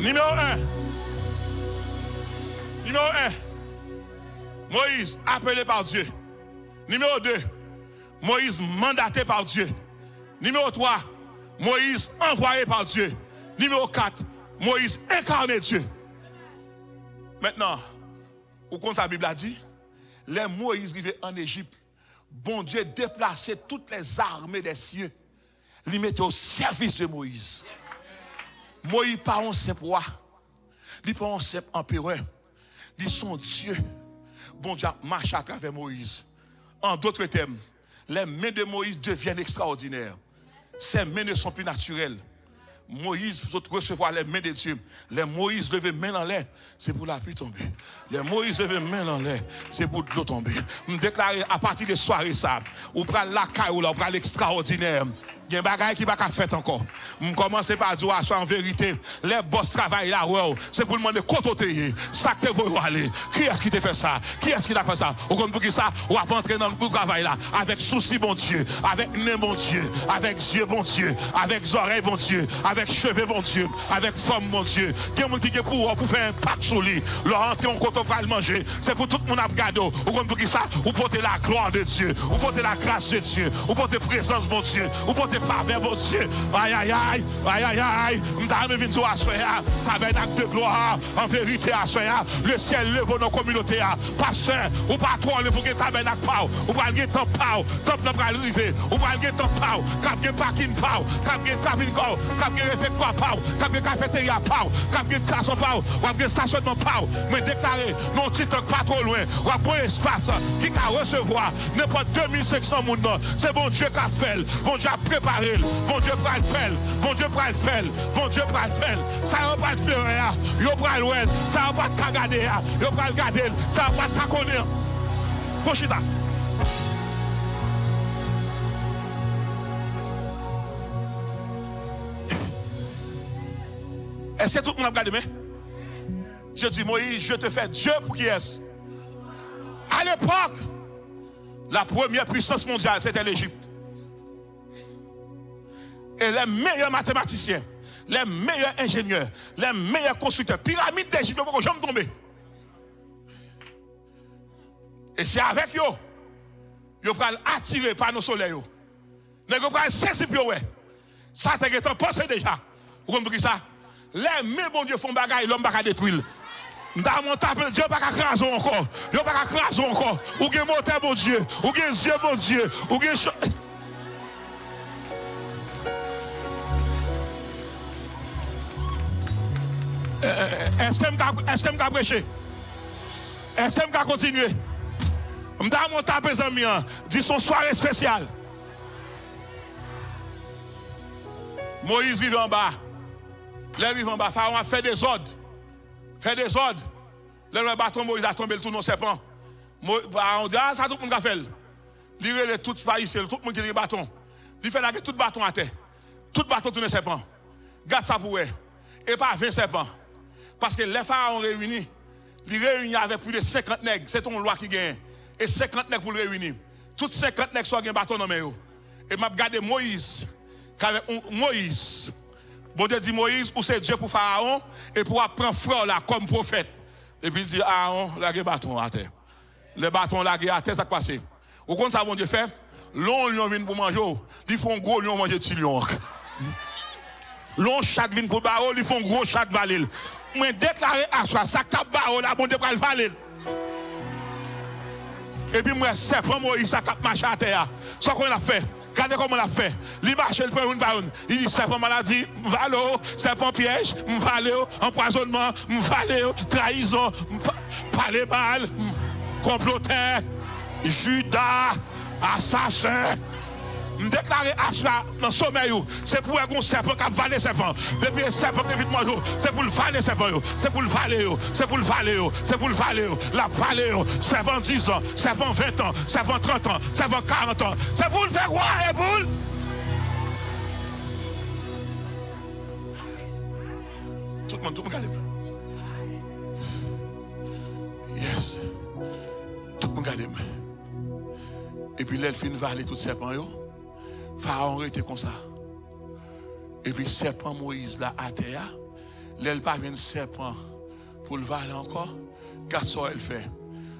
Numéro 1. Moïse appelé par Dieu. Numéro 2. Moïse mandaté par Dieu. Numéro 3. Moïse envoyé par Dieu. Numéro 4. Moïse incarné Dieu. Maintenant, où compte la Bible a dit, les Moïse arrivés en Égypte, bon Dieu déplaçait toutes les armées des cieux, les mettait au service de Moïse. Moïse pas un simple roi, il pas un simple empereur, il son Dieu. Bon Dieu marche à travers Moïse. En d'autres termes, les mains de Moïse deviennent extraordinaires. Ses mains ne sont plus naturelles. Moïse, vous recevoir les mains de Dieu. Les Moïse lever main en l'air, c'est pour la pluie tomber. Les Moïse lever main en l'air, c'est pour de l'eau tomber. Je déclare à partir de soirée ça, ou prendre la caille ou prendre l'extraordinaire. Il y a des bagages qui ne sont pas faites encore. Je commence par dire en vérité, les boss travaillent là, c'est pour le demander côté. Ça que vous aller. Qui est-ce qui te fait ça? Qui est-ce qui t'a fait ça? Ou comme vous qui ça, on va entrer dans le travail là, avec souci bon Dieu, avec nez bon Dieu, avec yeux bon Dieu, avec oreilles bon Dieu, avec cheveux bon Dieu, avec forme bon Dieu. Il y a des gens qui pour faire un pacte sur lui, leur entrer en côté pour le manger. C'est pour tout le monde à regarder. Ou comme vous qui ça, vous portez la gloire de Dieu, vous portez la grâce de Dieu, vous portez présence bon Dieu, vous portez faveur mon Dieu. Aïe aïe aïe, aïe aïe aïe. M'dame vient à soya, tabernacle de gloire, en vérité à soya, le ciel lève nos communautés. Pasteur, ou patron le pour que tabernacle pau, ou pas le temps pau, temple pas arriver, ou pas le temps pau, cap de parking pau, cap de trafic pau, cap de réfectoire pau, cap de cafétéria pau, cap de casson pau, ou de stationnement pau. Mais déclarer non titre pas trop loin, ou un bon espace qui a recevoir n'importe 2500 moun. C'est bon Dieu qui a fait, bon Dieu a préparé. Bon Dieu va le faire, bon Dieu va le faire, bon Dieu va le faire. Ça va pas le faire, yo va le voir, ça va pas te regarder, yo va le garder, ça va pas te connaître. Fochita. Est-ce que tout le monde a regardé? Dieu dit, Moïse, je te fais Dieu pour qui est-ce? À l'époque, la première puissance mondiale, c'était l'Égypte. Et les meilleurs mathématiciens, les meilleurs ingénieurs, les meilleurs constructeurs, pyramides d'Égypte, ils ne vont jamais tomber. Et c'est avec eux, ils vont attirer par nos soleils. Ils vont saisir pour eux. Ça, c'est en pensé déjà. Vous comprenez ça? Les mais bon Dieu font bagaille, l'homme va détruire. Dans mon tapé, Dieu va craser encore. Dieu va craser encore. Ou bien monter mon Dieu. Ou bien Dieu mon Dieu. Ou bien. Est-ce que je vais prêcher? Est-ce que je vais continuer? Dans mon tapé, mes amis, dit son soirée spéciale. Moïse arrive en bas. Les arrive en bas. Pharaon a fait des ordres. Fait des ordres. Le bâton Moïse a tombé tout dans le serpent. On dit, ah, ça tout le monde a fait. Il relève tout faillissé, tout le monde qui a des bâtons. Il fait la tout bâton à terre. Tout bâton tourne serpent. Garde ça pour eux. Et pas 20 serpents. Parce que les pharaons réunis, ils réunissent avec plus de 50 nègres. C'est ton loi qui gagne. Et 50 nègres pour le réunir. Toutes 50 nègres sont un bâton dans les mains. Et m'a regardé Moïse. Moïse. Bon Dieu dit Moïse, ou c'est Dieu pour Pharaon, et pour prendre frère là comme prophète. Et puis il dit Aaron, lâche bâton à terre. Le bâton lâché à terre, ça passe. Au compte ça, bon Dieu fait, l'on lion vient pour manger, ils font gros lion manger petit lion. L'on chat vient pour barreau, ils font gros chat valer. Mais déclaré à soi, ça cap barreau là, bon Dieu pour le valer. Et puis moi, serpent Moïse, ça cap marcher à terre. Ça qu'on a fait. Regardez comment on a fait. Il marche le prend une par une. Il dit serpent maladie, m'valéo, serpent piège, m'valéo, empoisonnement, m'valéo, trahison, parler mal, comploteur, Judas, assassin. Me déclarer à cela dans le sommeil, c'est pour un serpent qui a valé serpent. Depuis le serpent qui est vite manger, c'est pour le valer serpent. C'est pour le valer, c'est pour le valer, c'est pour le valer. La valer, serpent 10 ans, serpent 20 ans, serpent 30 ans, serpent 40 ans. C'est pour le faire quoi, et pour tout le monde regarde. Yes. Tout le monde regarde. Et puis l'elfine valer tout serpent. Pharaon était comme ça. Et puis serpent Moïse là à terre, l'elle pas vient serpent pour le valer encore. Garde ça elle fait.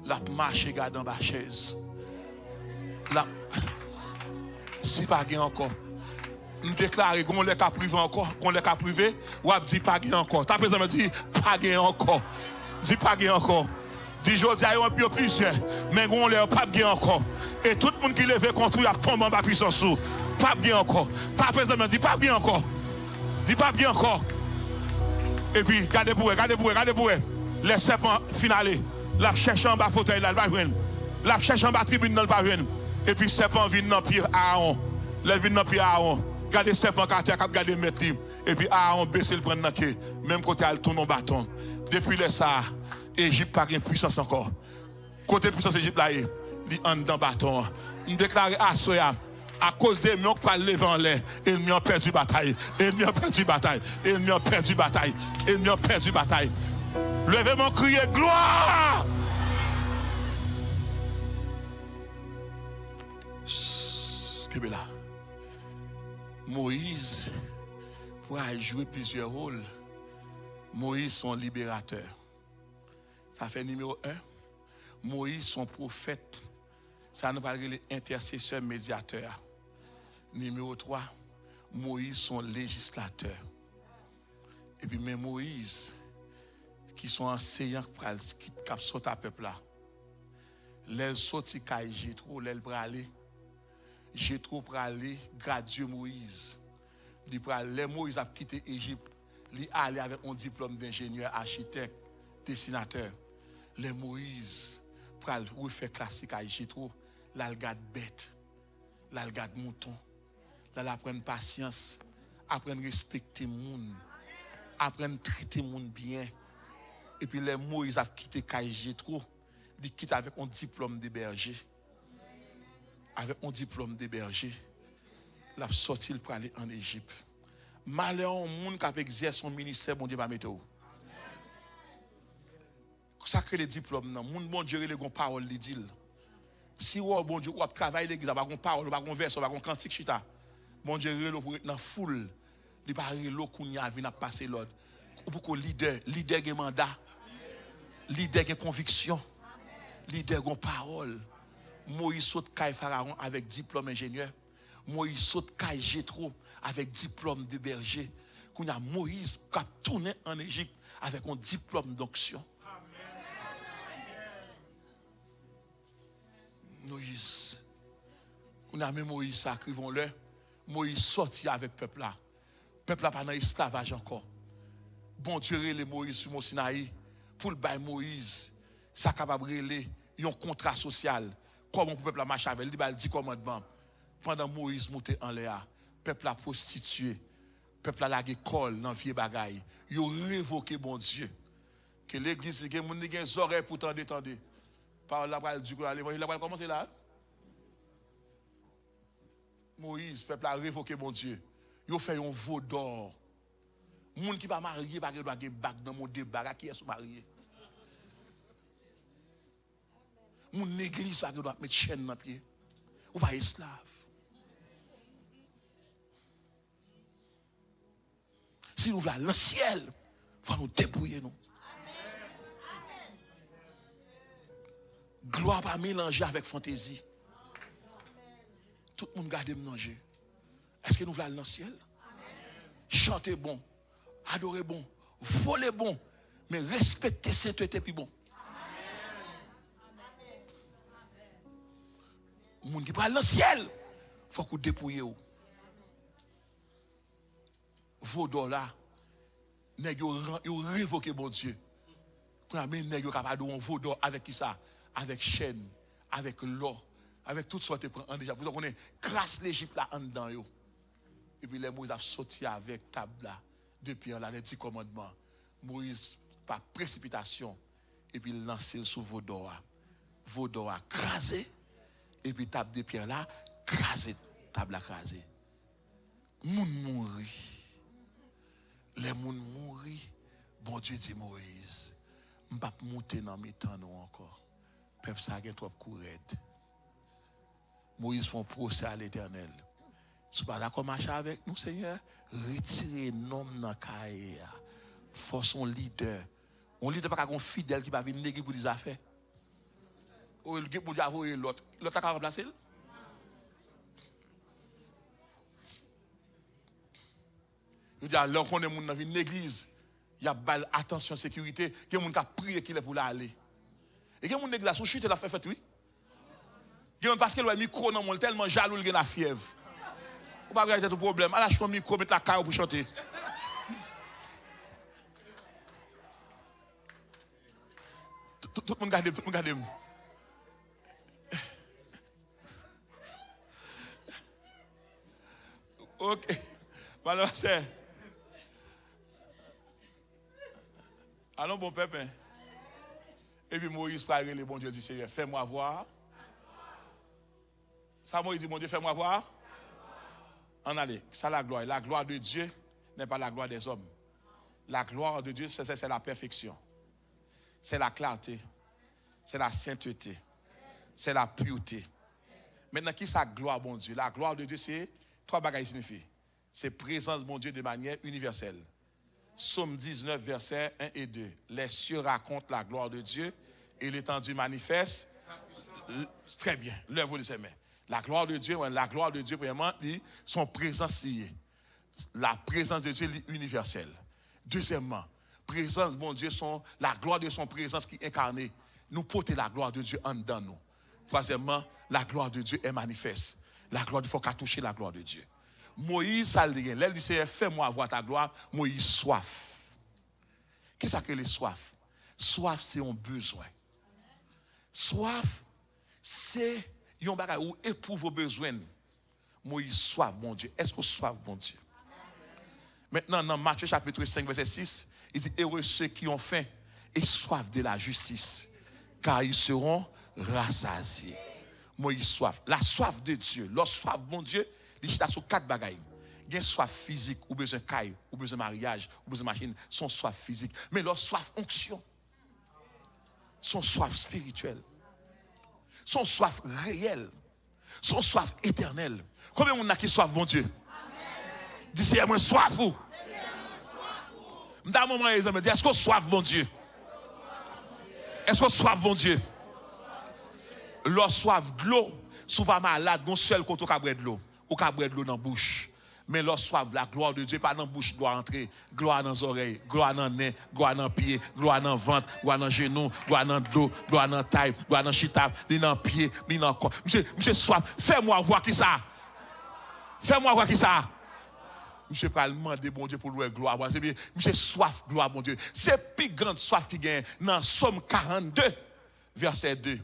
La marche garde dans la chaise. La si pas gain encore. Me déclarer qu'on les cas privé encore, qu'on les cas privé, ou a dit pas gain encore. Ta présent me dit pas gain encore. Dis pas gain encore. Dis jodi a un peu plus mais on les pas gain encore. Et tout le monde qui lève contre lui a tombé en bas puissance sous. Pas bien encore. Ta présent me dit pas bien encore. Dis pas bien encore. Et puis, regardez pour eux. Les serpents finalés. La cherche en bas fauteuil, là, la cherche en bas tribune, dans le pas. Et puis, serpent vient dans le pied Aaron. Les vient dans le pied Aaron. Regardez serpent qui a regardé mettre libre. Et puis, Aaron baisse le prendre dans le pied. Même côté, elle tourne en bâton. Depuis le ça, Égypte n'a pas de puissance encore. Côté puissance Égypte, là, il est en dans le bâton. Il déclare à Soya. À cause des miens qui parlent lever en l'air, ils ont perdu bataille. Ils ont perdu bataille. Ils ont perdu bataille. Ils ont perdu bataille. Levez-moi, criez gloire. Qu'est-ce que là? Moïse pourra jouer plusieurs rôles. Moïse son libérateur. Ça fait numéro 1. Moïse son prophète. Ça nous parle de l'intercesseur médiateur. Numéro 3, Moïse son législateur. Et puis même Moïse, qui sont enseignants qui sautent à peuple là. Les sorti caille Jétro, les bralé. Jétro pralé, gradué Moïse. Les Moïse a quitté Égypte. Il allé avec un diplôme d'ingénieur, architecte, dessinateur. Les Moïse pral refaire classique à Jétro. Là, il garde bête. Là, il garde mouton. Là, il apprend patience. Apprend respecter les gens. Apprend traiter les gens bien. Et puis, les Moïse a quitté Jétro. Il quitte avec un diplôme de berger. Avec un diplôme de berger. Il a sorti pour aller en Égypte. Malheur au monde qui a exercé son ministère, bon Dieu va mettre. Ça crée les diplômes. Moun bon Dieu, les gon parole, les dit. Si vous bon Dieu, vous travaillez l'église, vous avez une parole, vous avez un verset, vous avez un cantique chita. Bon Dieu, relo pour être dans la foule. Il pas relo kounya vient passer l'ordre. Pour que leader qui mandat, leader qui conviction, leader qui parole. Moïse saute Kaï Pharaon avec diplôme ingénieur. Moïse saute Kaï Jétro avec diplôme de berger. Kounya Moïse qui a tourné en Égypte avec un diplôme d'onction. Moïse. On a même Moïse sacrivons-le. Moïse sorti avec le peuple là. Le peuple là pas dans esclavage encore. Bon Dieu les Moïse sur Mont Sinaï pour le bail Moïse, ça capable relé un contrat social. Comment le peuple a marché avec, il dit 10 commandements. Pendant Moïse montait en l'air, le peuple a prostitué, le peuple a lagué col dans vieux bagaille. Il a révoqué bon Dieu. Que l'église, il y a des oreilles pour t'entendre. Par la parole du coup, l'évangile va commencer là. Moïse, le peuple a révoqué mon Dieu. Il a fait un veau d'or. Les gens qui ne sont pas mariés, ils doivent avoir bac dans mon débat. Qui est marié? Mon église doit mettre chaîne dans le pied. Ou pas esclave. Si nous voulons le ciel, il faut nous débrouiller. Nous. Gloire pas mélanger avec fantaisie. Tout le monde garde manger. Est-ce que nous voulons aller dans le ciel? Chanter bon, adorer bon, voler bon, mais respecter sainteté puis bon. Les gens qui parlent dans le ciel, il faut que vous dépouillez. Vos dollars, vous révoquez bon Dieu. Vous avez capable de vos dollars avec qui ça? Avec chaîne, avec l'or, avec toutes sortes de prendre déjà. Vous connaissez, crasse l'Égypte là en dedans. Et puis les Moïse a sauté avec table là, depuis là, les 10 commandements. Moïse, par précipitation, et puis lancé sous vos doigts. Vos doigts crasés, et puis table de pierre là, crasé, table là crasé. Moun mouri. Les moun mouri. Bon Dieu dit Moïse, je ne vais pas monter dans mes temps encore. Peuple ça a trop courir. Moïse font procès à l'Éternel. Si vous n'êtes pas d'accord marcher avec nous, Seigneur, retirez nom dans cahier. Force un leader. Un leader pas un fidèle qui va venir néguer pour des affaires. Ou il pour dire avouer l'autre. L'autre a remplacé. Il dit alors qu'on est dans une église, il y a attention sécurité, il y a des gens qui prient qu'il est pour aller. Et il y a des gens qui ont chute la fait oui. Il y a parce que le micro non tellement jaloux il a la fièvre. Ou pas regarder tout problème. Alors je prends le micro mettre la caille pour chanter. Tout le monde garde, tout le monde garde. OK. Alors c'est allons bon pépin. Et puis Moïse parle le bon Dieu dit Seigneur, fais-moi voir. Ça Moïse dit mon Dieu, fais-moi voir. En allez, ça la gloire. La gloire de Dieu n'est pas la gloire des hommes. La gloire de Dieu, c'est la perfection. C'est la clarté. C'est la sainteté. C'est la pureté. Maintenant, qui est sa gloire, bon Dieu? La gloire de Dieu, c'est trois bagages signifient. C'est présence, bon Dieu, de manière universelle. Psaume 19, versets 1 et 2. Les cieux racontent la gloire de Dieu et l'étendue manifeste. Très bien, l'œuvre de ses mains. La gloire de Dieu, premièrement, son présence liée. La présence de Dieu est universelle. Deuxièmement, présence, mon Dieu, la gloire de son présence qui est incarnée. Nous portons la gloire de Dieu en dedans nous. Troisièmement, la gloire de Dieu est manifeste. La gloire, il faut qu'à toucher la gloire de Dieu. Moïse, ça dit, elle dit, fais-moi voir ta gloire. Moïse, soif. Qu'est-ce que c'est soif? Soif, c'est un besoin. Soif, c'est un bagage où éprouve vos besoins. Moïse, soif, bon Dieu. Est-ce que soif, bon Dieu? Maintenant, dans Matthieu chapitre 5, verset 6, il dit, heureux ceux qui ont faim et soif de la justice, car ils seront rassasiés. Moïse, soif. La soif de Dieu, leur soif, bon Dieu, il y a sur 4 bagailles. Gen soif physique, ou besoin caille, ou besoin mariage, ou besoin machine, son soif physique. Mais leur soif onction, son soif spirituelle, son soif réelle, son soif éternelle. Combien de gens qui soif bon Dieu? Dis c'est moi soif ou? Dans moment ils me dit est-ce qu'on soif bon Dieu? Est-ce qu'on soif bon Dieu? Leur soif de l'eau, sous pas malade, non seul quand on a boire de l'eau, ou ka boire de l'eau dans la bouche. Mais leur soif la gloire de Dieu pas dans la bouche doit entrer, gloire dans les oreilles, gloire dans le nez, gloire dans le pied, gloire dans le ventre, gloire dans le genou, gloire dans le dos, gloire dans la taille, gloire dans le chita, dans le pied, dans le corps. Monsieur soif, fais-moi voir qui ça. Fais-moi voir qui ça. Monsieur pas demander bon Dieu pour louer gloire. C'est bien, monsieur soif gloire bon Dieu. C'est plus grande soif qui gagne dans Somme 42 verset 2.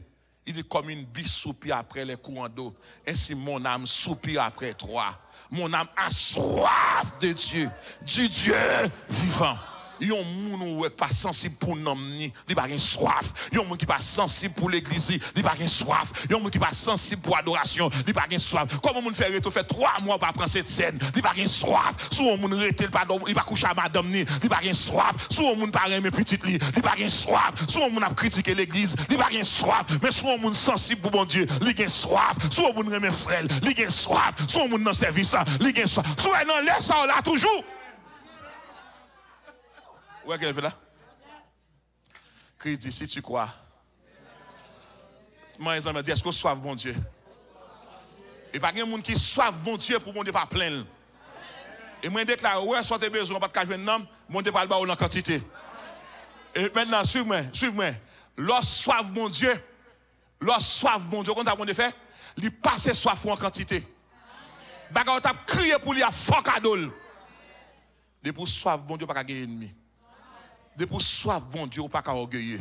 Il dit comme une biche soupire après les courants d'eau. Ainsi mon âme soupire après toi. Mon âme a soif de Dieu, du Dieu vivant. Yon moun ou pas sensible pour nom ni, il pas gen soif. Yon moun qui pas sensible pour l'église, il pas gen soif. Yon moun qui pas sensible pour adoration, il pas gen soif. Comment moun fait reto fait 3 mois pas prendre cette scène, il pas gen soif. Sou moun rete pas il pas coucher à madame ni, il pas gen soif. Sou moun pas aimer petite li, il pas gen soif. Sou moun a critiquer l'église, il pas gen soif. Mais sou moun sensible pour bon Dieu, il gen soif. Sou moun aimer frère, il gen soif. Sou moun dans service, il gen soif. Sou non laisse ça là toujours. Où est-ce qu'elle fait là? Christ dit, si tu crois. Moi, ils me dit, est-ce que soif bon Dieu? Et pas de monde qui soif bon Dieu pour mon Dieu pas plein. Et moi, je déclare, ouais, soit tes besoins, pas de café, non, mon Dieu pas le bas en quantité. Et maintenant, suivez-moi. Lorsque soif bon Dieu, quand ça bon Dieu fait, il passe soif en quantité. Bagarre t'a crié pour lui à fort cadeau. De pour soif bon Dieu pas gagner ennemi. De pour soif bon Dieu pas orgueilleux.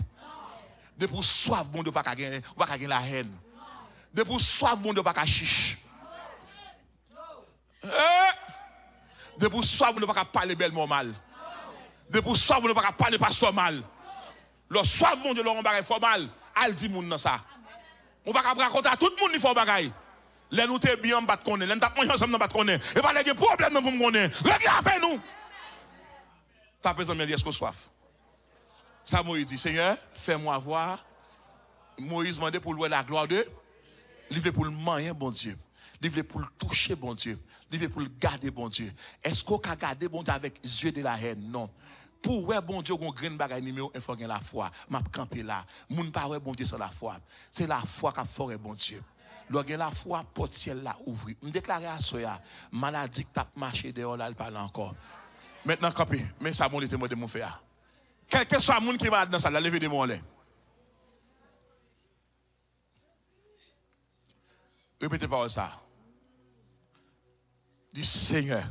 De pour soif bon Dieu pas gagner la haine. De pour soif bon Dieu pas chiche. De pour soif bon Dieu pas parler bellement mal. De pour soif bon Dieu pas parler pasteur mal. Le soif bon Dieu on va faire mal, al dit moun dans ça. On va raconter à tout le monde il faut bagaille. Les nous te bien pas connaître, les t'a pas ensemble pas connaître. Et pas les problèmes pour me connaître. Regarde avec nous. Ta personne me dit est-ce qu'on soif? Ça Moïse dit Seigneur, fais-moi voir. Moïse demandait pour louer la gloire de livrer pour le moyen bon Dieu. Livrer pour le toucher bon Dieu. Livrer pour le garder bon Dieu. Est-ce qu'on peut garder bon Dieu avec yeux de la haine? Non. Pour ouais bon Dieu qu'on graine bagaille numéro il faut gagner la foi. M'a camper là. Moun pas ouais bon Dieu sans la foi. C'est la foi qui fait bon Dieu. Lorsque la foi porte ciel là ouvri. Me déclarer à soya maladie qui t'a marché dehors là il parle encore. Maintenant camper mais ça bon était moi de mon faire. Quel que soit moun qui va dans ça la lever de mon là. Répétez par ça. Dis Seigneur.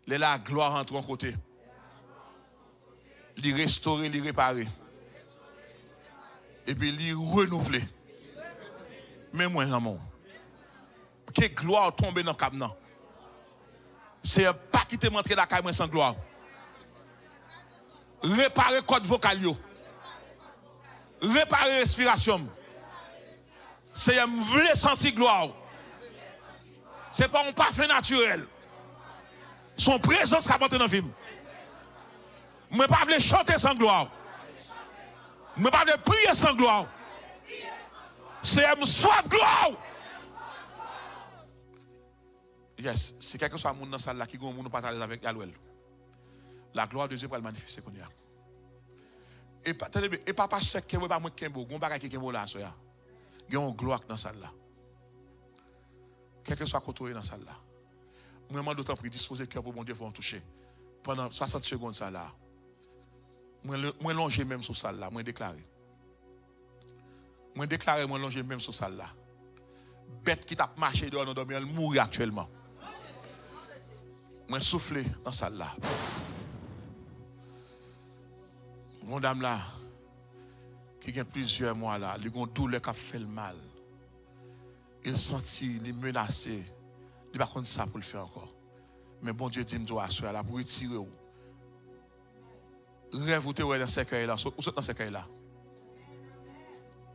La gloire entre ton côté. Li restaurer, li réparer. Et puis li renouveler. Mais moi, Ramon. Que gloire tombe dans le cap. C'est pas quitter m'entrer la caille sans gloire. Réparer code vocal. Réparer respiration. C'est un vrai sentir gloire. C'est pas un parfait naturel. Son présence qui a monté dans le film. Je ne pas chanter sans gloire. Je ne pas prier sans gloire. C'est un soif gloire. Yes, c'est quelque chose dans la salle qui ne pas à l'aise avec Yalouel. La gloire de Dieu pour le manifester qu'on y a. Et pas pasteur qui est pas moi qui est beau, on pas qui est beau là soya. Il y a une gloire dans la salle là. Quel que soit côté dans la salle là. Moi demande d'autant pour disposer cœur pour mon Dieu pour en toucher. Pendant 60 secondes ça là. Moi longer même sur salle là, moi déclarer. Moi déclarer moi longer même sur salle là. Bête qui t'a marché dehors dans dormir, elle mourir actuellement. Moi souffler dans salle là. Mon dame là qui a plusieurs mois là, il a une douleur qui a fait le mal. Il sentit, il menacé. Il n'a pas contre ça pour le faire encore. Mais bon Dieu dit, je dois assurer là pour retirer. Rêve, vous êtes dans ce cercueil là. Vous êtes dans ce cercueil là.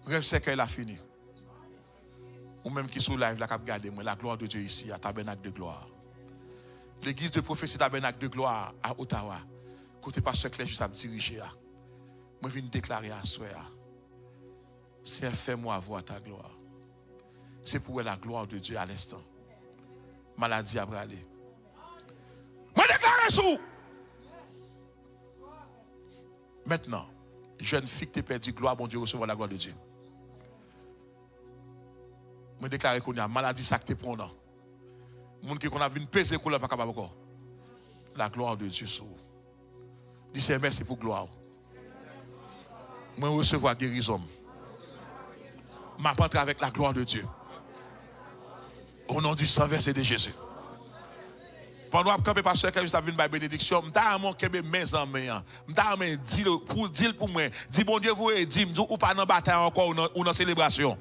Rêve, ce cercueil là fini. Ou même qui sous live là, qui a gardé la gloire de Dieu ici, à tabernacle de gloire. l'église de prophétie tabernacle de gloire à Ottawa, côté pasteur Claire juste à me diriger. Moi, je viens déclarer à soi. C'est fais-moi voir ta gloire. C'est pour la gloire de Dieu à l'instant. Maladie à aller. Moi, déclare sous. Maintenant, jeune fille qui t'a perdu gloire, bon Dieu, recevoir la gloire de Dieu. Je déclare qu'on a maladie, ça que tu prends. Moun qui qu'on a vu peser qu'on pas capable encore. La gloire de Dieu sur. Dis merci pour gloire. Moi recevoir guérison. M'apprendre avec la gloire de Dieu. Au nom du sang versé de Jésus. Pendant que je pasteur que je une bénédiction, je suis mes amis. Je suis pour dire pour moi, dis bon Dieu vous dit ou pas dans bataille encore ou dans célébration.